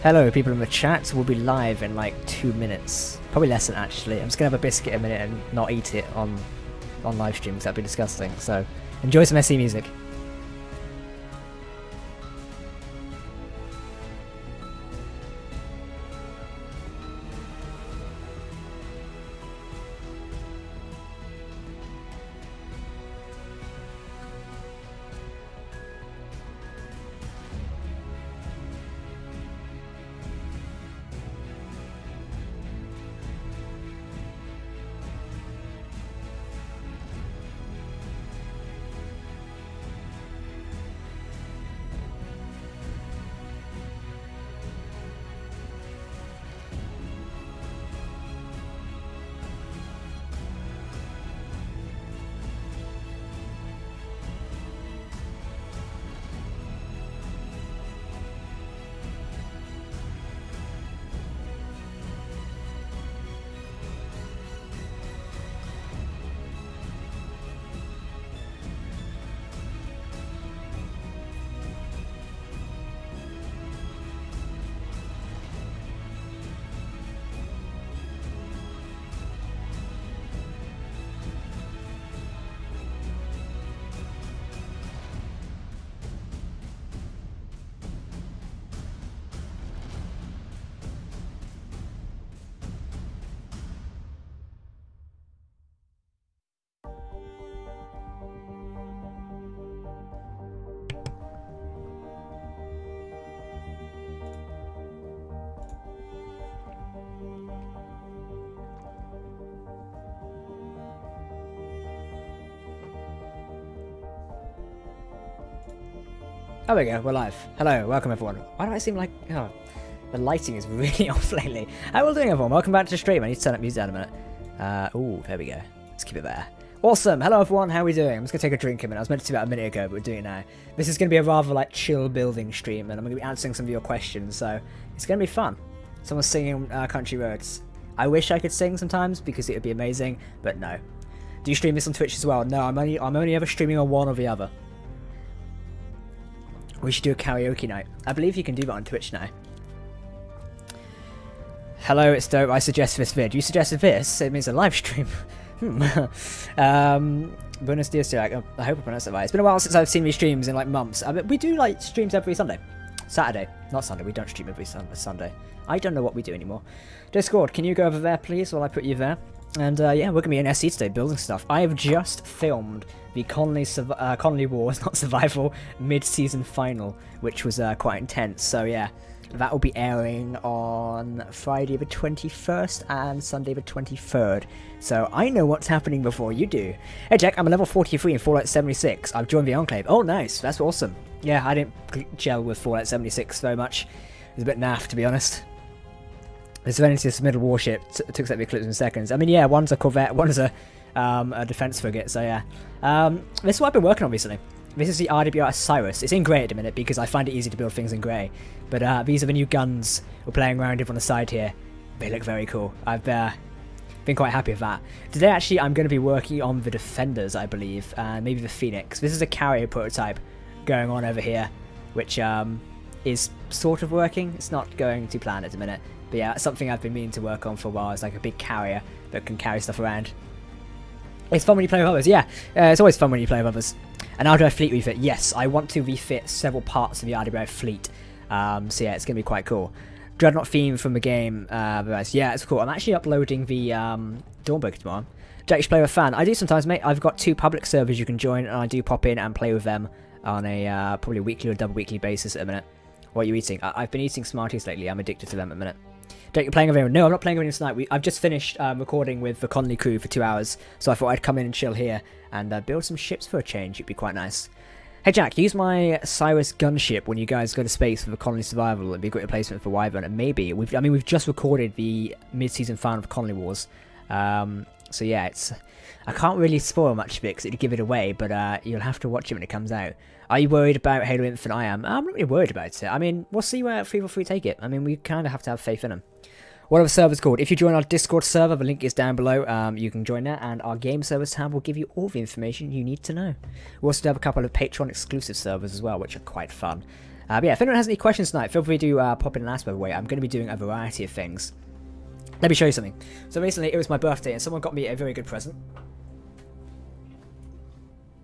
Hello, people in the chat. We'll be live in like 2 minutes. Probably less than actually. I'm just going to have a biscuit a minute and not eat it on live stream because that'd be disgusting. So, enjoy some SE music. There we go, we're live. Hello, welcome everyone. Why do I seem like... oh, the lighting is really off lately. How are we doing everyone? Welcome back to the stream. I need to turn up music down a minute. Ooh, there we go. Let's keep it there. Awesome, hello everyone, how are we doing? I'm just going to take a drink a minute. I was meant to do that a minute ago, but we're doing it now. This is going to be a rather like chill building stream, and I'm going to be answering some of your questions, so it's going to be fun. Someone's singing Country Roads. I wish I could sing sometimes, because it would be amazing, but no. Do you stream this on Twitch as well? No, I'm only ever streaming on one or the other. We should do a karaoke night. I believe you can do that on Twitch now. Hello, it's dope. I suggest this vid. You suggested this? It means a live stream. Buenos dias, Jack. I hope I pronounced that right. It's been a while since I've seen these streams in like months. I mean, we do like streams every Sunday. Saturday. Not Sunday. We don't stream every Sunday. I don't know what we do anymore. Discord, can you go over there, please, while I put you there? And yeah, we're going to be in SE today, building stuff. I have just filmed the Colony Wars, not Survival, mid-season final, which was quite intense. So yeah, that will be airing on Friday the 21st and Sunday the 23rd. So I know what's happening before you do. Hey Jack, I'm a level 43 in Fallout 76. I've joined the Enclave. Oh nice, that's awesome. Yeah, I didn't gel with Fallout 76 very much. It was a bit naff, to be honest. The Serenity middle warship took that eclipse in seconds. I mean, yeah, one's a corvette, one's a defense frigate, so yeah. This is what I've been working on recently. This is the RWI Cyrus. It's in grey at the minute because I find it easy to build things in grey. But these are the new guns we're playing around with on the side here. They look very cool. I've been quite happy with that. Today, actually, I'm going to be working on the Defenders, I believe, and maybe the Phoenix. This is a carrier prototype going on over here, which is sort of working. It's not going to plan at the minute. But yeah, it's something I've been meaning to work on for a while. It's like a big carrier that can carry stuff around. It's fun when you play with others, yeah. It's always fun when you play with others. An RWI fleet refit, yes. I want to refit several parts of the RWI fleet. So yeah, it's going to be quite cool. Dreadnought theme from the game, yeah, it's cool. I'm actually uploading the Dawnbreaker tomorrow. Jack, you play with a fan? I do sometimes, mate. I've got 2 public servers you can join, and I do pop in and play with them on a probably weekly or double weekly basis at a minute. What are you eating? I've been eating Smarties lately. I'm addicted to them at a minute. Jack, you're playing with anyone? No, I'm not playing with anyone tonight. I've just finished recording with the Connolly crew for 2 hours, so I thought I'd come in and chill here and build some ships for a change. It'd be quite nice. Hey Jack, use my Cyrus gunship when you guys go to space for the Colony Survival. It'd be a great replacement for Wyvern, and maybe we've just recorded the mid-season final of Colony Wars. So yeah, I can't really spoil much of it because it'd give it away, but you'll have to watch it when it comes out. Are you worried about Halo Infinite? I am. I'm not really worried about it. I mean, we'll see where 343 take it. I mean, we kind of have to have faith in them. What are the servers called? If you join our Discord server, the link is down below. You can join that, and our game servers tab will give you all the information you need to know. We also have a couple of Patreon exclusive servers as well, which are quite fun. But yeah, if anyone has any questions tonight, feel free to pop in and ask, by the way. I'm going to be doing a variety of things. Let me show you something. So recently, it was my birthday, and someone got me a very good present.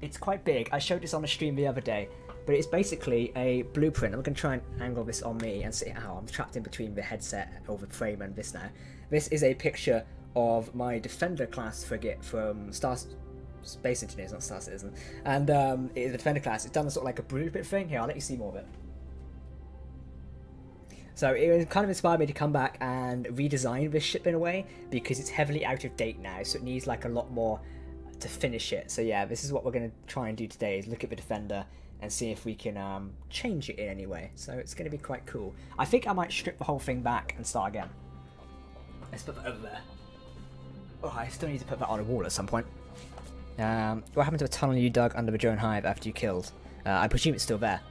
It's quite big. I showed this on a stream the other day, but it's basically a blueprint. I'm going to try and angle this on me and see how I'm trapped in between the headset over the frame and this now. This is a picture of my Defender class frigate from Space Engineers, not Star Citizen. And it's the Defender class. It's done a sort of like a blueprint thing. Here, I'll let you see more of it. So it kind of inspired me to come back and redesign this ship in a way, because it's heavily out of date now, so it needs like a lot more to finish it. So yeah, this is what we're going to try and do today, is look at the Defender and see if we can change it in any way. So it's going to be quite cool. I think I might strip the whole thing back and start again. Let's put that over there. Oh, I still need to put that on a wall at some point. What happened to a tunnel you dug under the drone hive after you killed? I presume it's still there.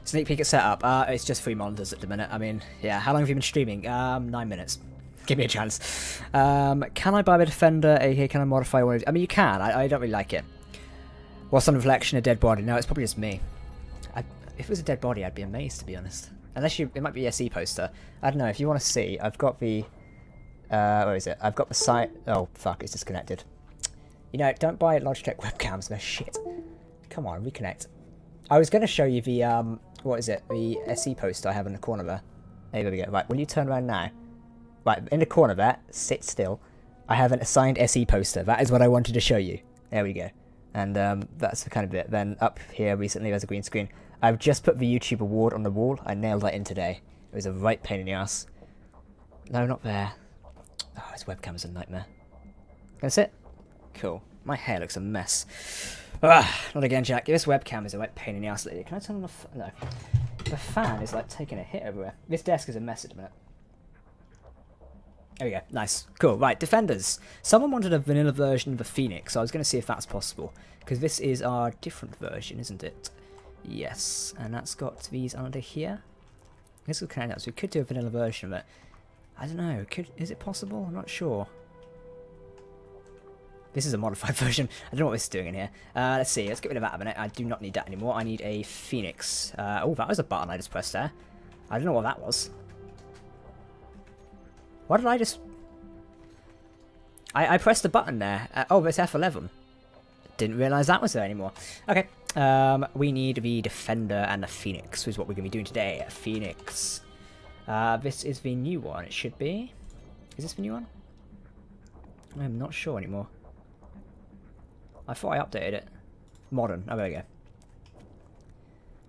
Sneak peek at setup. It's just 3 monitors at the minute. I mean, yeah, how long have you been streaming? 9 minutes. Give me a chance. Can I buy the Defender? AK, can I modify one? I mean, you can. I don't really like it. What's on reflection? A dead body? No, it's probably just me. If it was a dead body, I'd be amazed, to be honest. Unless it might be a SE poster. I don't know. If you want to see, I've got the... where is it? I've got the site... Oh, fuck, it's disconnected. You know, don't buy Logitech webcams. They're shit. Come on, reconnect. I was going to show you the, what is it? The SE poster I have in the corner there. There we go. Right, will you turn around now? Right, in the corner there, sit still. I have an assigned SE poster. That is what I wanted to show you. There we go. And that's the kind of bit. Then up here recently there's a green screen. I've just put the YouTube award on the wall. I nailed that in today. It was a right pain in the ass. No, not there. Oh, this webcam's a nightmare. Gonna sit? Cool. My hair looks a mess. Not again, Jack. This webcam is a right pain in the ass lately. Can I turn on the... No. The fan is like taking a hit everywhere. This desk is a mess at the minute. There we go. Nice. Cool. Right, Defenders. Someone wanted a vanilla version of the Phoenix, so I was going to see if that's possible. Because this is our different version, isn't it? Yes. And that's got these under here. This will connect up, so we could do a vanilla version of it. I don't know. Is it possible? I'm not sure. This is a modified version. I don't know what this is doing in here. Let's see. Let's get rid of that a minute. I do not need that anymore. I need a Phoenix. Oh, that was a button I just pressed there. I don't know what that was. What did I just... I pressed the button there. Oh, it's F11. Didn't realise that was there anymore. Okay. We need the Defender and the Phoenix, which is what we're going to be doing today. Phoenix. This is the new one. It should be. Is this the new one? I'm not sure anymore. I thought I updated it. Modern. Oh, there we go.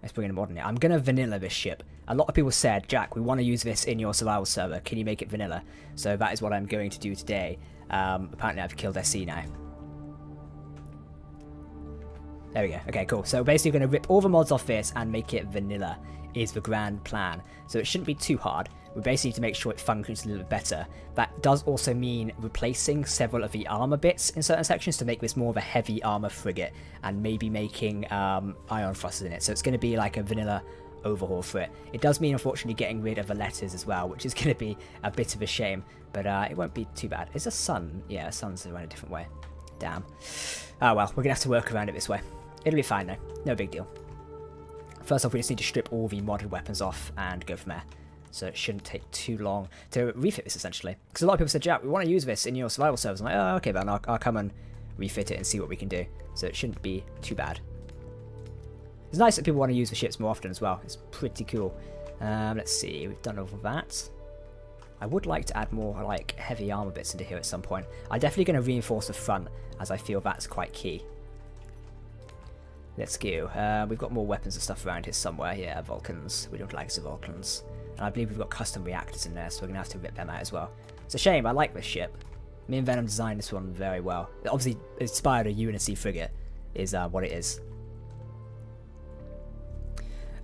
Let's bring in a modern here. I'm going to vanilla this ship. A lot of people said, Jack, we want to use this in your survival server. Can you make it vanilla? So that is what I'm going to do today. Apparently I've killed SC now. There we go. Okay, cool. So basically we're going to rip all the mods off this and make it vanilla is the grand plan. So it shouldn't be too hard. We basically need to make sure it functions a little bit better. That does also mean replacing several of the armor bits in certain sections to make this more of a heavy armor frigate, and maybe making ion thrusters in it. So it's going to be like a vanilla overhaul for it. It does mean, unfortunately, getting rid of the letters as well, which is going to be a bit of a shame, but it won't be too bad. Is the sun? Yeah, the sun's around a different way. Damn. Oh well, we're going to have to work around it this way. It'll be fine though. No big deal. First off, we just need to strip all the modded weapons off and go from there. So it shouldn't take too long to refit this, essentially. Because a lot of people said, Jack, we want to use this in your survival servers. I'm like, oh, okay, then I'll come and refit it and see what we can do. So it shouldn't be too bad. It's nice that people want to use the ships more often as well. It's pretty cool. Let's see, we've done all of that. I would like to add more like heavy armor bits into here at some point. I'm definitely going to reinforce the front, as I feel that's quite key. Let's go. We've got more weapons and stuff around here somewhere. Yeah, Vulcans. We don't like the Vulcans. And I believe we've got custom reactors in there, so we're going to have to rip them out as well. It's a shame. I like this ship. Me and Venom designed this one very well. It obviously inspired a Unity frigate, is what it is.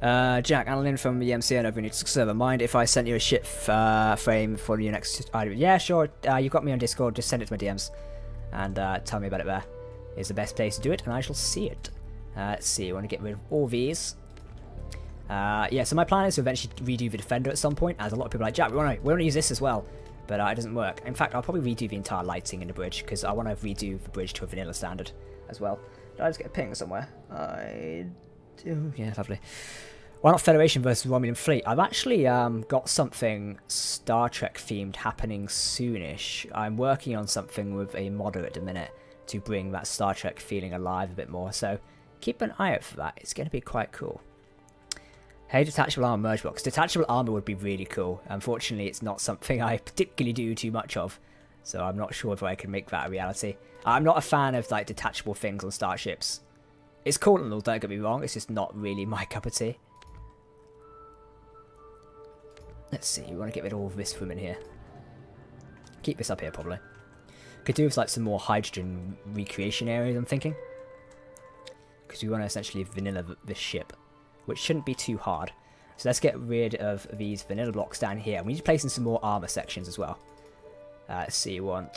Jack, Alan from the MCN over in server. Mind if I sent you a ship frame for your next item? Yeah, sure. You've got me on Discord. Just send it to my DMs and tell me about it there. It's the best place to do it, and I shall see it. Let's see. I want to get rid of all these. Yeah, so my plan is to eventually redo the Defender at some point, as a lot of people are like, Jack, we want to use this as well, but it doesn't work. In fact, I'll probably redo the entire lighting in the bridge, because I want to redo the bridge to a vanilla standard as well. Did I just get a ping somewhere? I do. Yeah, lovely. Why not Federation versus Romulan Fleet? I've actually got something Star Trek themed happening soonish. I'm working on something with a modder at the minute to bring that Star Trek feeling alive a bit more, so keep an eye out for that. It's going to be quite cool. Hey, detachable armor merge blocks. Detachable armor would be really cool. Unfortunately, it's not something I particularly do too much of, so I'm not sure if I can make that a reality. I'm not a fan of like detachable things on starships. It's cool and all, don't get me wrong, it's just not really my cup of tea. Let's see, we want to get rid of all of this from in here. Keep this up here, probably. Could do with like some more hydrogen recreation areas, I'm thinking. Because we want to essentially vanilla this ship, which shouldn't be too hard. So let's get rid of these vanilla blocks down here. We need to place in some more armor sections as well. Let's see, we want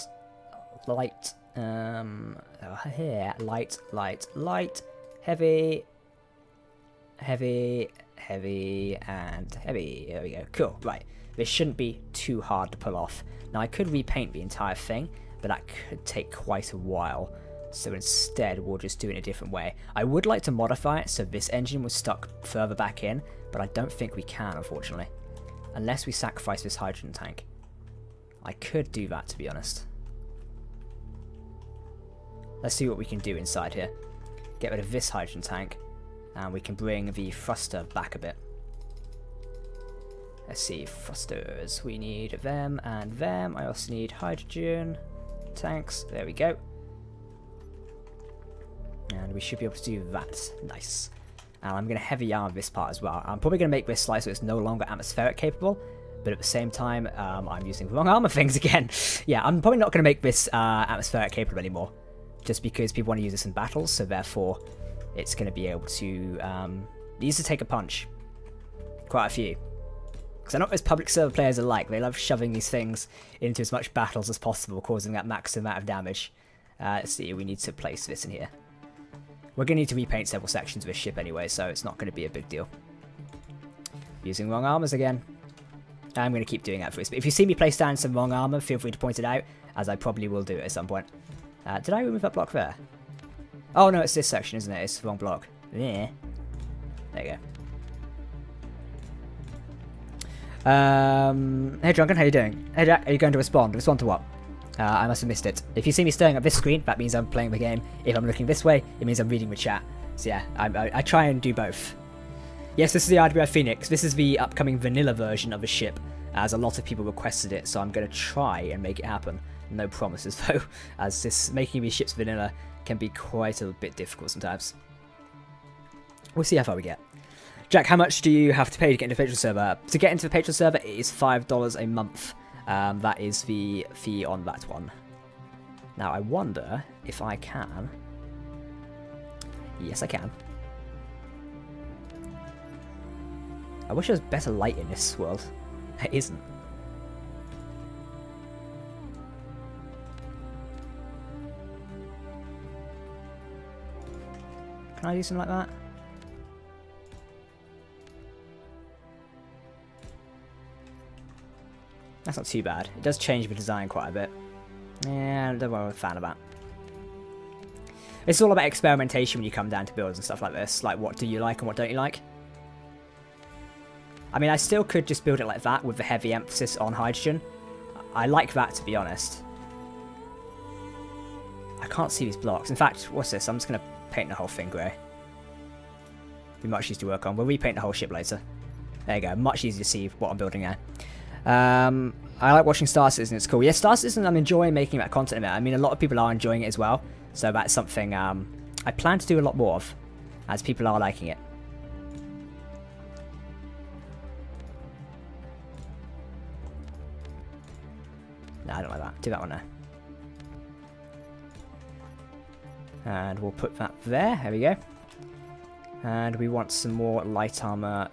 light, here, light, light, light, heavy, heavy, heavy, and heavy. There we go. Cool. Right. This shouldn't be too hard to pull off. Now, I could repaint the entire thing, but that could take quite a while. So instead, we'll just do it in a different way. I would like to modify it so this engine was stuck further back in, but I don't think we can, unfortunately. Unless we sacrifice this hydrogen tank. I could do that, to be honest. Let's see what we can do inside here. Get rid of this hydrogen tank. And we can bring the thruster back a bit. Let's see, thrusters. We need them and them. I also need hydrogen tanks. There we go. And we should be able to do that. Nice. And I'm going to heavy armor this part as well. I'm probably going to make this slice so it's no longer atmospheric capable. But at the same time, I'm using the wrong armor things again. Yeah, I'm probably not going to make this atmospheric capable anymore. Just because people want to use this in battles. So therefore, it's going to be able to... it needs to take a punch. Quite a few. Because I know what those public server players are like. They love shoving these things into as much battles as possible, causing that max amount of damage. Let's see, we need to place this in here. We're going to need to repaint several sections of this ship anyway, so it's not going to be a big deal. Using wrong armors again. I'm going to keep doing that for this. But if you see me place down some wrong armor, feel free to point it out, as I probably will do it at some point. Did I remove that block there? Oh no, it's this section, isn't it? It's the wrong block. Yeah. There you go. Hey Drunken, how you doing? Hey Jack, are you going to respond? Respond to what? I must have missed it. If you see me staring at this screen, that means I'm playing the game. If I'm looking this way, it means I'm reading the chat. So yeah, I try and do both. Yes, this is the RWI Phoenix. This is the upcoming vanilla version of the ship, as a lot of people requested it, so I'm going to try and make it happen. No promises though, as this making these ships vanilla can be quite a bit difficult sometimes. We'll see how far we get. Jack, how much do you have to pay to get into the Patreon server? To get into the Patreon server, it is $5 a month. That is the fee on that one. Now, I wonder if I can... Yes, I can. I wish there was better light in this world. There isn't. Can I do something like that? That's not too bad. It does change the design quite a bit. Yeah, I don't know what I'm a fan of that. It's all about experimentation when you come down to builds and stuff like this. Like, what do you like and what don't you like? I mean, I still could just build it like that with the heavy emphasis on hydrogen. I like that, to be honest. I can't see these blocks. In fact, what's this? I'm just going to paint the whole thing grey. Be much easier to work on. We'll repaint the whole ship later. There you go. Much easier to see what I'm building now. I like watching Star Citizen. It's cool. Yeah, Star Citizen, I'm enjoying making that content. I mean, a lot of people are enjoying it as well. So that's something I plan to do a lot more of, as people are liking it. No, I don't like that. Do that one now. And we'll put that there. There we go. And we want some more light armor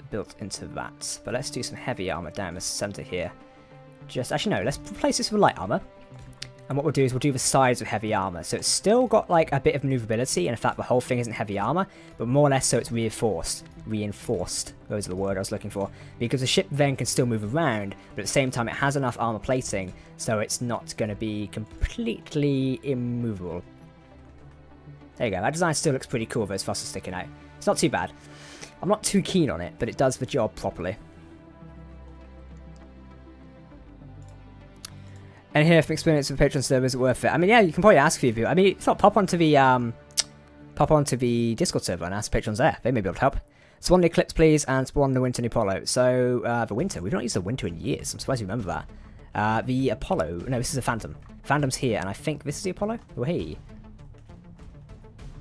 built into that. But let's do some heavy armor down the center here. Just, actually no, let's replace this with light armor. And what we'll do is we'll do the sides with heavy armor. So it's still got like a bit of maneuverability, and in fact the whole thing isn't heavy armor, but more or less so it's reinforced. Reinforced, those are the word I was looking for. Because the ship then can still move around, but at the same time it has enough armor plating, so it's not going to be completely immovable. There you go, that design still looks pretty cool with those thrusters sticking out. It's not too bad. I'm not too keen on it, but it does the job properly. And here, from experience with Patreon servers, is it worth it? I mean, yeah, you can probably ask a few people. I mean, it's not pop onto the Discord server and ask patrons there. They may be able to help. Spawn the Eclipse, please, and spawn the Winter and Apollo. So, the Winter. We've not used the Winter in years. I'm surprised you remember that. The Apollo. No, this is a Phantom. Phantom's here, and I think this is the Apollo? Oh, hey.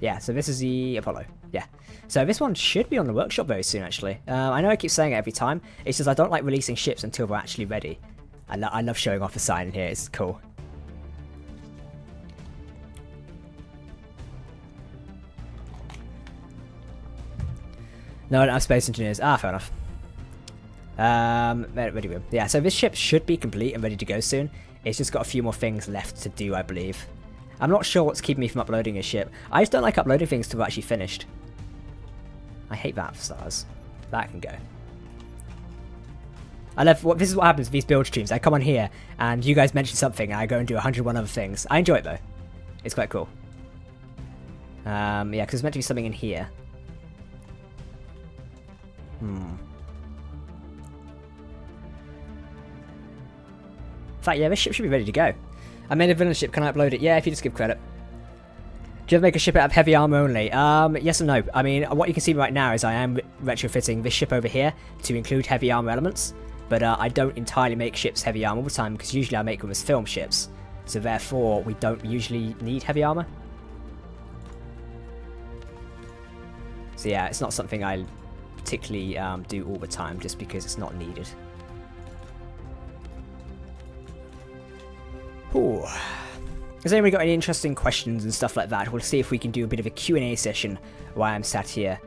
Yeah, so this is the Apollo. Yeah. So this one should be on the workshop very soon, actually. I know I keep saying it every time. It's just I don't like releasing ships until they're actually ready. I love showing off a sign in here. It's cool. No, I don't have space engineers. Ah, fair enough. Ready room. Yeah, so this ship should be complete and ready to go soon. It's just got a few more things left to do, I believe. I'm not sure what's keeping me from uploading a ship. I just don't like uploading things till they're actually finished. I hate that for stars. That can go. I love this is what happens with these build streams. I come on here and you guys mention something and I go and do 101 other things. I enjoy it though. It's quite cool. Yeah, because there's meant to be something in here. In fact, yeah, this ship should be ready to go. I made a villain ship. Can I upload it? Yeah, if you just give credit. Do you ever make a ship out of heavy armor only? Yes and no. I mean, what you can see right now is I am retrofitting this ship over here to include heavy armor elements. But I don't entirely make ships heavy armor all the time because usually I make them as film ships. So therefore, we don't usually need heavy armor. So yeah, it's not something I particularly do all the time just because it's not needed. Ooh. Has anybody got any interesting questions and stuff like that? We'll see if we can do a bit of a Q&A session while I'm sat here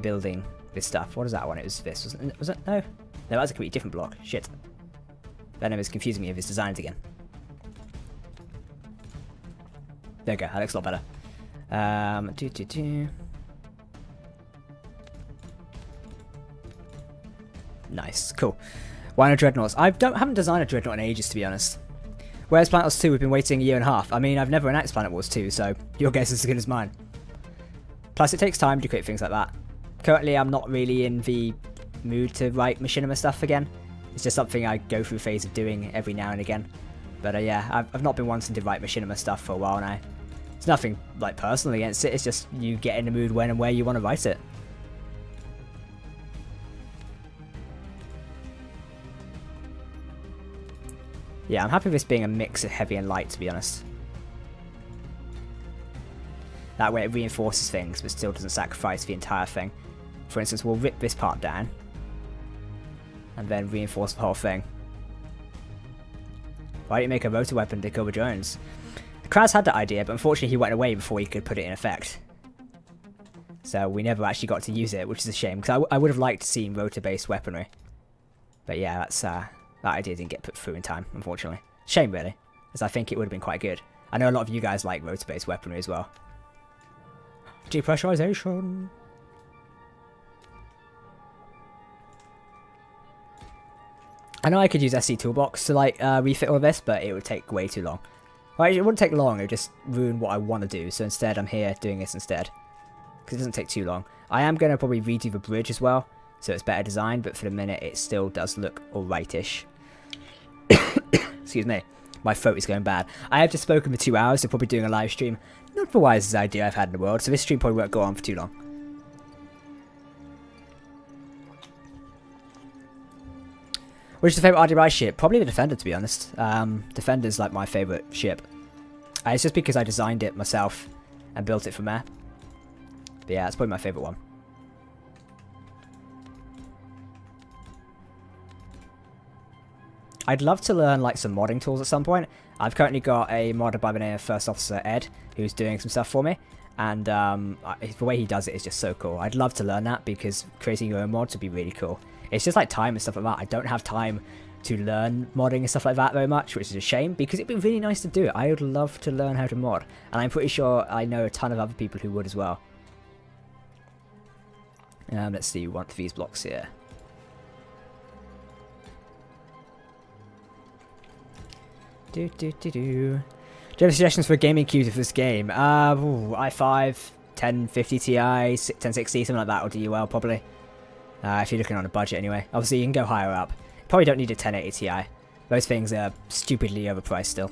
building this stuff. What is that one? It was this, wasn't it? Was it? No? No, that's a completely different block. Shit. Venom is confusing me with his designs again. There we go. That looks a lot better. Nice. Cool. Why no Dreadnoughts? Haven't designed a Dreadnought in ages, to be honest. Whereas Planet Wars 2, we've been waiting a year and a half. I mean, I've never announced Planet Wars 2, so your guess is as good as mine. Plus, it takes time to create things like that. Currently, I'm not really in the mood to write machinima stuff again. It's just something I go through a phase of doing every now and again. But yeah, I've not been wanting to write machinima stuff for a while now. It's nothing like personal against it, it's just you get in the mood when and where you want to write it. Yeah, I'm happy with this being a mix of heavy and light, to be honest. That way it reinforces things, but still doesn't sacrifice the entire thing. For instance, we'll rip this part down, and then reinforce the whole thing. Why didn't you make a rotor weapon to kill the drones? Kraz had that idea, but unfortunately he went away before he could put it in effect. So we never actually got to use it, which is a shame, because I would have liked to see rotor-based weaponry. But yeah, that's that idea didn't get put through in time, unfortunately. Shame, really, as I think it would have been quite good. I know a lot of you guys like rotor-based weaponry as well. Depressurization. I know I could use SC Toolbox to like refit all this, but it would take way too long. Well, it wouldn't take long, it would just ruin what I want to do, so instead I'm here doing this instead. Because it doesn't take too long. I am going to probably redo the bridge as well, so it's better designed, but for the minute it still does look alright-ish. Excuse me, my throat is going bad. I have just spoken for 2 hours, so probably doing a live stream. Not the wisest idea I've had in the world, so this stream probably won't go on for too long. Which is your favourite RWI ship? Probably the Defender, to be honest. Defender's like my favourite ship. It's just because I designed it myself and built it from there. But yeah, it's probably my favourite one. I'd love to learn like some modding tools at some point. I've currently got a modder by the name of First Officer Ed, who's doing some stuff for me. And the way he does it is just so cool. I'd love to learn that because creating your own mods would be really cool. It's just like time and stuff like that. I don't have time to learn modding and stuff like that very much, which is a shame because it'd be really nice to do it. I would love to learn how to mod. And I'm pretty sure I know a ton of other people who would as well. Let's see, we want these blocks here. Do you have suggestions for gaming queues for this game? i5, 1050 Ti, 1060, something like that, or DUL probably. If you're looking on a budget anyway. Obviously, you can go higher up. Probably don't need a 1080 Ti. Those things are stupidly overpriced still.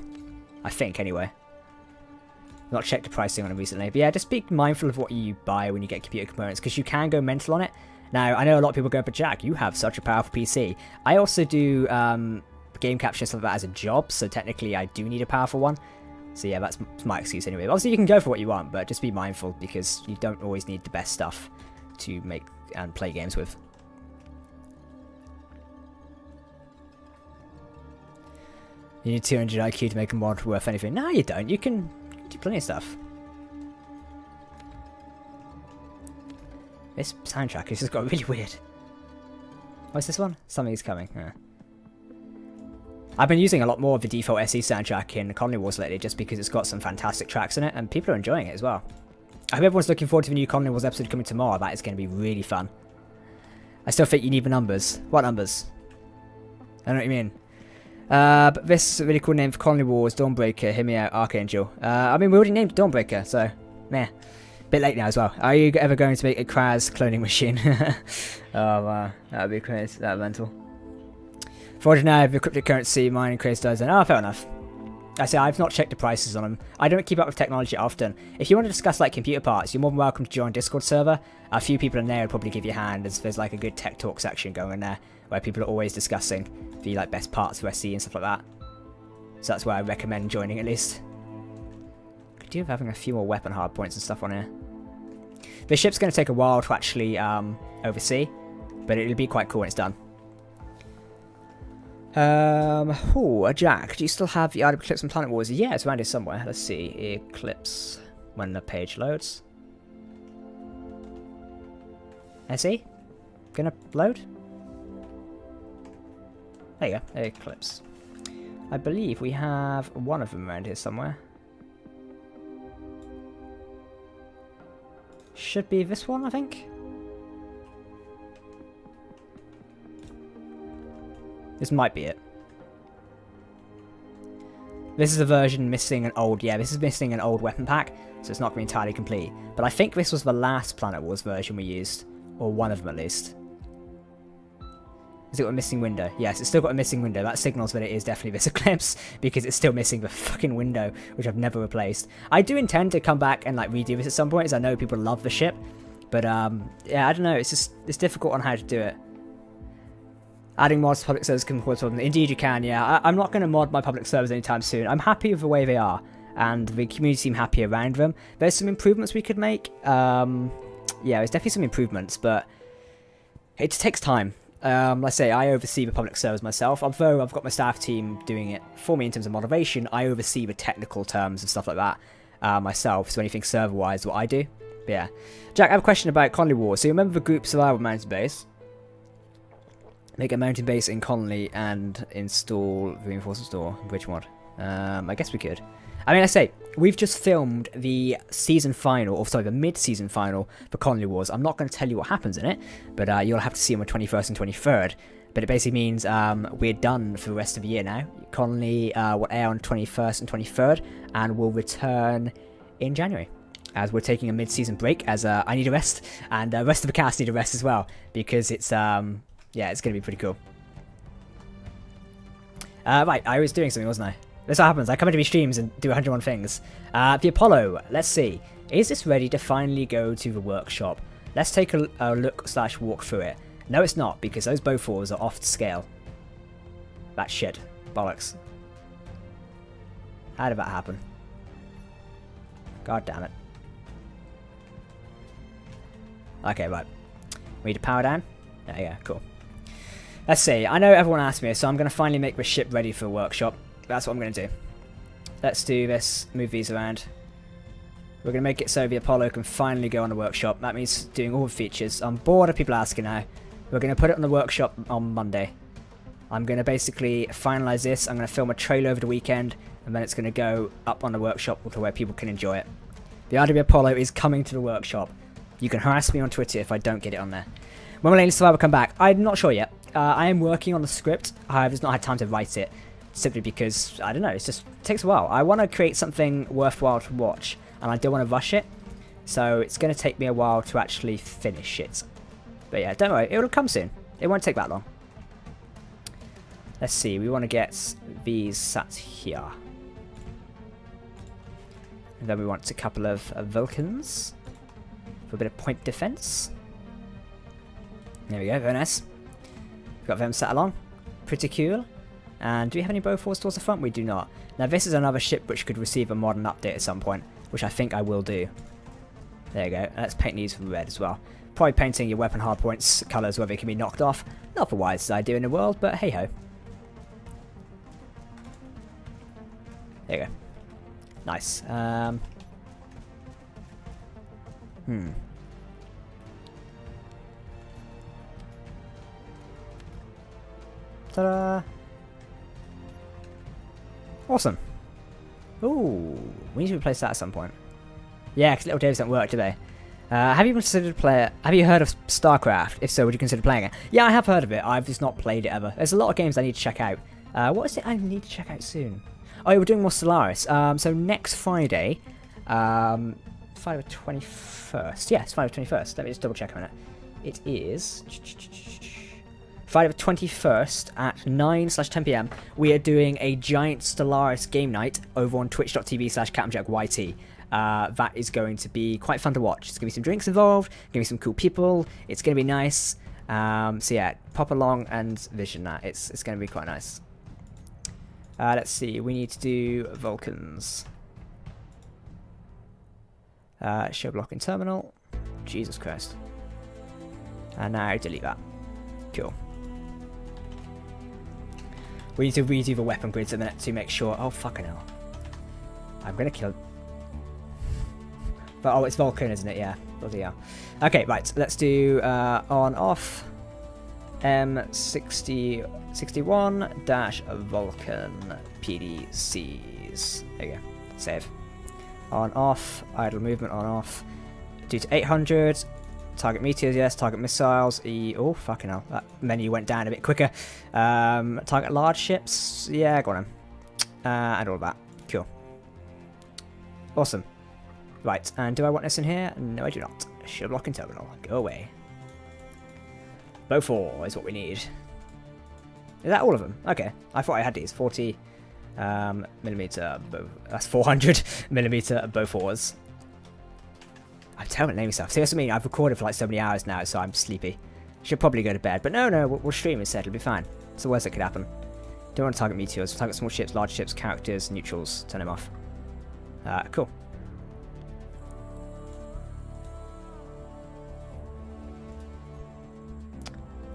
I think, anyway. Not checked the pricing on them recently. But yeah, just be mindful of what you buy when you get computer components, because you can go mental on it. Now, I know a lot of people go, but Jack, you have such a powerful PC. I also do game capture and stuff like that as a job, so technically I do need a powerful one. So yeah, that's my excuse anyway. Obviously, you can go for what you want, but just be mindful, because you don't always need the best stuff to make and play games with. You need 200 IQ to make a mod worth anything. No, you don't. You can do plenty of stuff. This soundtrack has just got really weird. What's this one? Something's coming. Yeah. I've been using a lot more of the default SE soundtrack in Colony Wars lately, just because it's got some fantastic tracks in it, and people are enjoying it as well. I hope everyone's looking forward to the new Colony Wars episode coming tomorrow. That is going to be really fun. I still think you need the numbers. What numbers? I don't know what you mean. But this is a really cool name for Colony Wars, Dawnbreaker, hear me out, Archangel. I mean, we already named Dawnbreaker, so, meh. Bit late now as well. Are you ever going to make a Kraz cloning machine? Oh, wow. That would be crazy. That mental. Forge now, if your cryptocurrency mining craze does, then, oh, fair enough. I say, I've not checked the prices on them. I don't keep up with technology often. If you want to discuss, like, computer parts, you're more than welcome to join Discord server. A few people in there will probably give you a hand, as there's, like, a good tech talk section going in there, where people are always discussing the, like, best parts of SE and stuff like that. So that's where I recommend joining, at least. Could do with having a few more weapon hard points and stuff on here. This ship's going to take a while to actually oversee, but it'll be quite cool when it's done. Jack, do you still have the Art of Eclipse and Planet Wars? Yeah, it's around here somewhere. Let's see. Eclipse. When the page loads. SE? Gonna load? There you go. Eclipse. I believe we have one of them around here somewhere. Should be this one, I think. This might be it. This is a version missing an old... Yeah, this is missing an old weapon pack, so it's not going to be entirely complete. But I think this was the last Planet Wars version we used. Or one of them, at least. Has it got a missing window? Yes, it's still got a missing window. That signals that it is definitely this Eclipse, because it's still missing the fucking window, which I've never replaced. I do intend to come back and, like, redo this at some point, as I know people love the ship. But, yeah, I don't know. It's difficult on how to do it. Adding mods to public servers can cause problems. Indeed you can, yeah. I'm not going to mod my public servers anytime soon. I'm happy with the way they are, and the community seem happy around them. There's some improvements we could make. Yeah, there's definitely some improvements, but it just takes time. Like I say, I oversee the public servers myself. Although I've got my staff team doing it for me in terms of moderation, I oversee the technical terms and stuff like that myself. So anything server-wise, what I do. But yeah. Jack, I have a question about Colony Wars. So you remember the group survival mountain base? Make a mountain base in Colony and install the reinforcement store bridge mod. I guess we could. I mean, I say, we've just filmed the season final, or sorry, the mid-season final for Colony Wars. I'm not going to tell you what happens in it, but you'll have to see on the 21st and 23rd. But it basically means we're done for the rest of the year now. Colony will air on 21st and 23rd, and will return in January. As we're taking a mid-season break, as I need a rest, and the rest of the cast need a rest as well, because it's, yeah, it's going to be pretty cool. Right, I was doing something, wasn't I? That's what happens. I come into these streams and do 101 things. The Apollo, let's see. Is this ready to finally go to the workshop? Let's take a look / walk through it. No, it's not, because those Bofors are off to scale. That's shit. Bollocks. How did that happen? God damn it. Okay, right. We need to power down? There you go, cool. Let's see. I know everyone asked me, so I'm going to finally make the ship ready for a workshop. That's what I'm going to do. Let's do this. Move these around. We're going to make it so the Apollo can finally go on the workshop. That means doing all the features. I'm bored of people asking now. We're going to put it on the workshop on Monday. I'm going to basically finalize this. I'm going to film a trailer over the weekend, and then it's going to go up on the workshop to where people can enjoy it. The RWI Apollo is coming to the workshop. You can harass me on Twitter if I don't get it on there. When will Alien Survivor come back? I'm not sure yet. I am working on the script. I've just not had time to write it. Simply because, I don't know, it takes a while. I want to create something worthwhile to watch, and I don't want to rush it. So it's going to take me a while to actually finish it. But yeah, don't worry, it'll come soon. It won't take that long. Let's see, we want to get these sat here. And then we want a couple of Vulcans for a bit of point defense. There we go, very nice. We've got them sat along. Pretty cool. And do we have any Bofors towards the front? We do not. Now this is another ship which could receive a modern update at some point, which I think I will do. There you go. Let's paint these red as well. Probably painting your weapon hardpoints colours where they can be knocked off. Not the wisest idea in the world, but hey ho. There you go. Nice. Ta-da! Awesome. Ooh, we need to replace that at some point. Yeah, because little Davis don't work, do they? Have you considered Have you heard of StarCraft? If so, would you consider playing it? Yeah, I have heard of it. I've just not played it ever. There's a lot of games I need to check out. What is it I need to check out soon? Oh, yeah, we're doing more Stellaris. So next Friday, Friday the 21st. Yeah, it's Friday the 21st. Let me just double check a minute. It is Friday the 21st at 9/10 PM. We are doing a giant Stellaris game night over on twitch.tv/CaptainJackYT. That is going to be quite fun to watch. There's going to be some drinks involved, going to be some cool people. It's going to be nice. So yeah, pop along and vision that. It's going to be quite nice. Let's see. We need to do Vulcans. Show blocking terminal. Jesus Christ. And now delete that. Cool. We need to redo the weapon grids a minute to make sure. Oh, fucking hell. I'm going to kill. But, oh, it's Vulcan, isn't it? Yeah. Bloody hell. Okay, right. Let's do on off. M6061-Vulcan PDCs. There you go. Save. On off. Idle movement on off. Do to 800. Target meteors, yes. Target missiles. Oh, fucking hell. That menu went down a bit quicker. Target large ships. Yeah, go on then. And all of that. Cool. Awesome. Right, and do I want this in here? No, I do not. Shield blocking terminal. Go away. Bow 4 is what we need. Is that all of them? Okay. I thought I had these. 40 millimeter bow. That's 400 millimeter bow 4s. I'm terrible at naming stuff. See, that's what I mean. I've recorded for like so many hours now, so I'm sleepy. Should probably go to bed. But no, we'll stream instead. It'll be fine. It's the worst that could happen. Don't want to target meteors. Target small ships, large ships, characters, neutrals. Turn them off. Cool.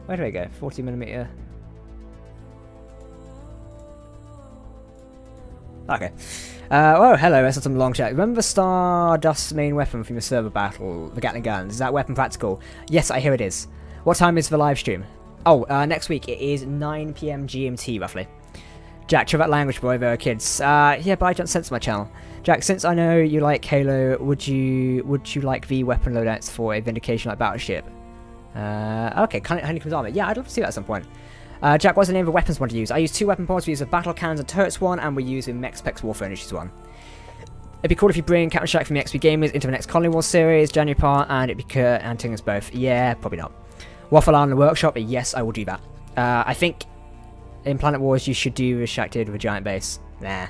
Where do I go? 40 millimeter. Okay. Oh, hello, that's some long chat. Remember Stardust's main weapon from your server battle, the Gatling guns? Is that weapon practical? Yes, I hear it is. What time is the live stream? Oh, next week. It is 9 PM GMT, roughly. Jack, try that language, boy, there are kids. Yeah, but I don't censor my channel. Jack, since I know you like Halo, would you like the weapon loadouts for a Vindication-like battleship? Okay, Honeycomb's armor. Yeah, I'd love to see that at some point. Jack, what's the name of the weapons I want to use? I use 2 weapon pods. We use a battle cannons and turrets one, and we use a Mexpex Warfare Initiatives one. It'd be cool if you bring Captain Shack from the XP Gamers into the next Colony Wars series, January part, and it'd be Kurt and Tingers both. Yeah, probably not. Waffle Island Workshop, yes, I will do that. I think in Planet Wars you should do as Shack did with a giant base. Nah.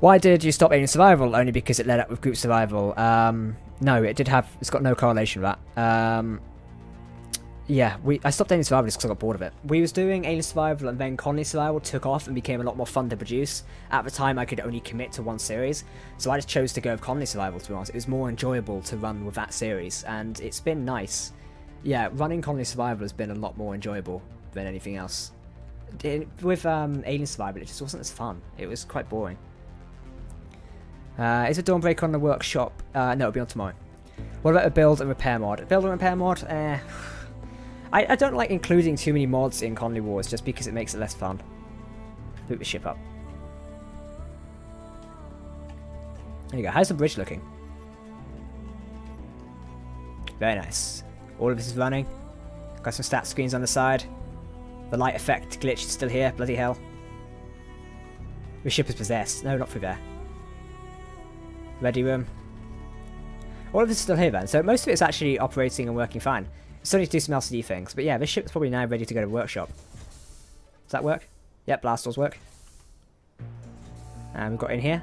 Why did you stop Alien Survival? Only because it led up with Group Survival. No, it's got no correlation with that. Yeah, I stopped Alien Survival just because I got bored of it. We was doing Alien Survival and then Colony Survival took off and became a lot more fun to produce. At the time I could only commit to one series, so I just chose to go with Colony Survival, to be honest. It was more enjoyable to run with that series, and it's been nice. Yeah, running Colony Survival has been a lot more enjoyable than anything else. With Alien Survival, it just wasn't as fun. It was quite boring. Is a Dawnbreaker on the workshop? No, it'll be on tomorrow. What about a build and repair mod? Build and repair mod? I don't like including too many mods in Colony Wars just because it makes it less fun. Boot the ship up. There you go. How's the bridge looking? Very nice. All of this is running. Got some stat screens on the side. The light effect glitch is still here. Bloody hell. The ship is possessed. No, not through there. Ready room. All of this is still here then. So most of it is actually operating and working fine. Still need to do some LCD things. But yeah, this ship's probably now ready to go to workshop. Does that work? Yep, blast doors work. And we've got in here.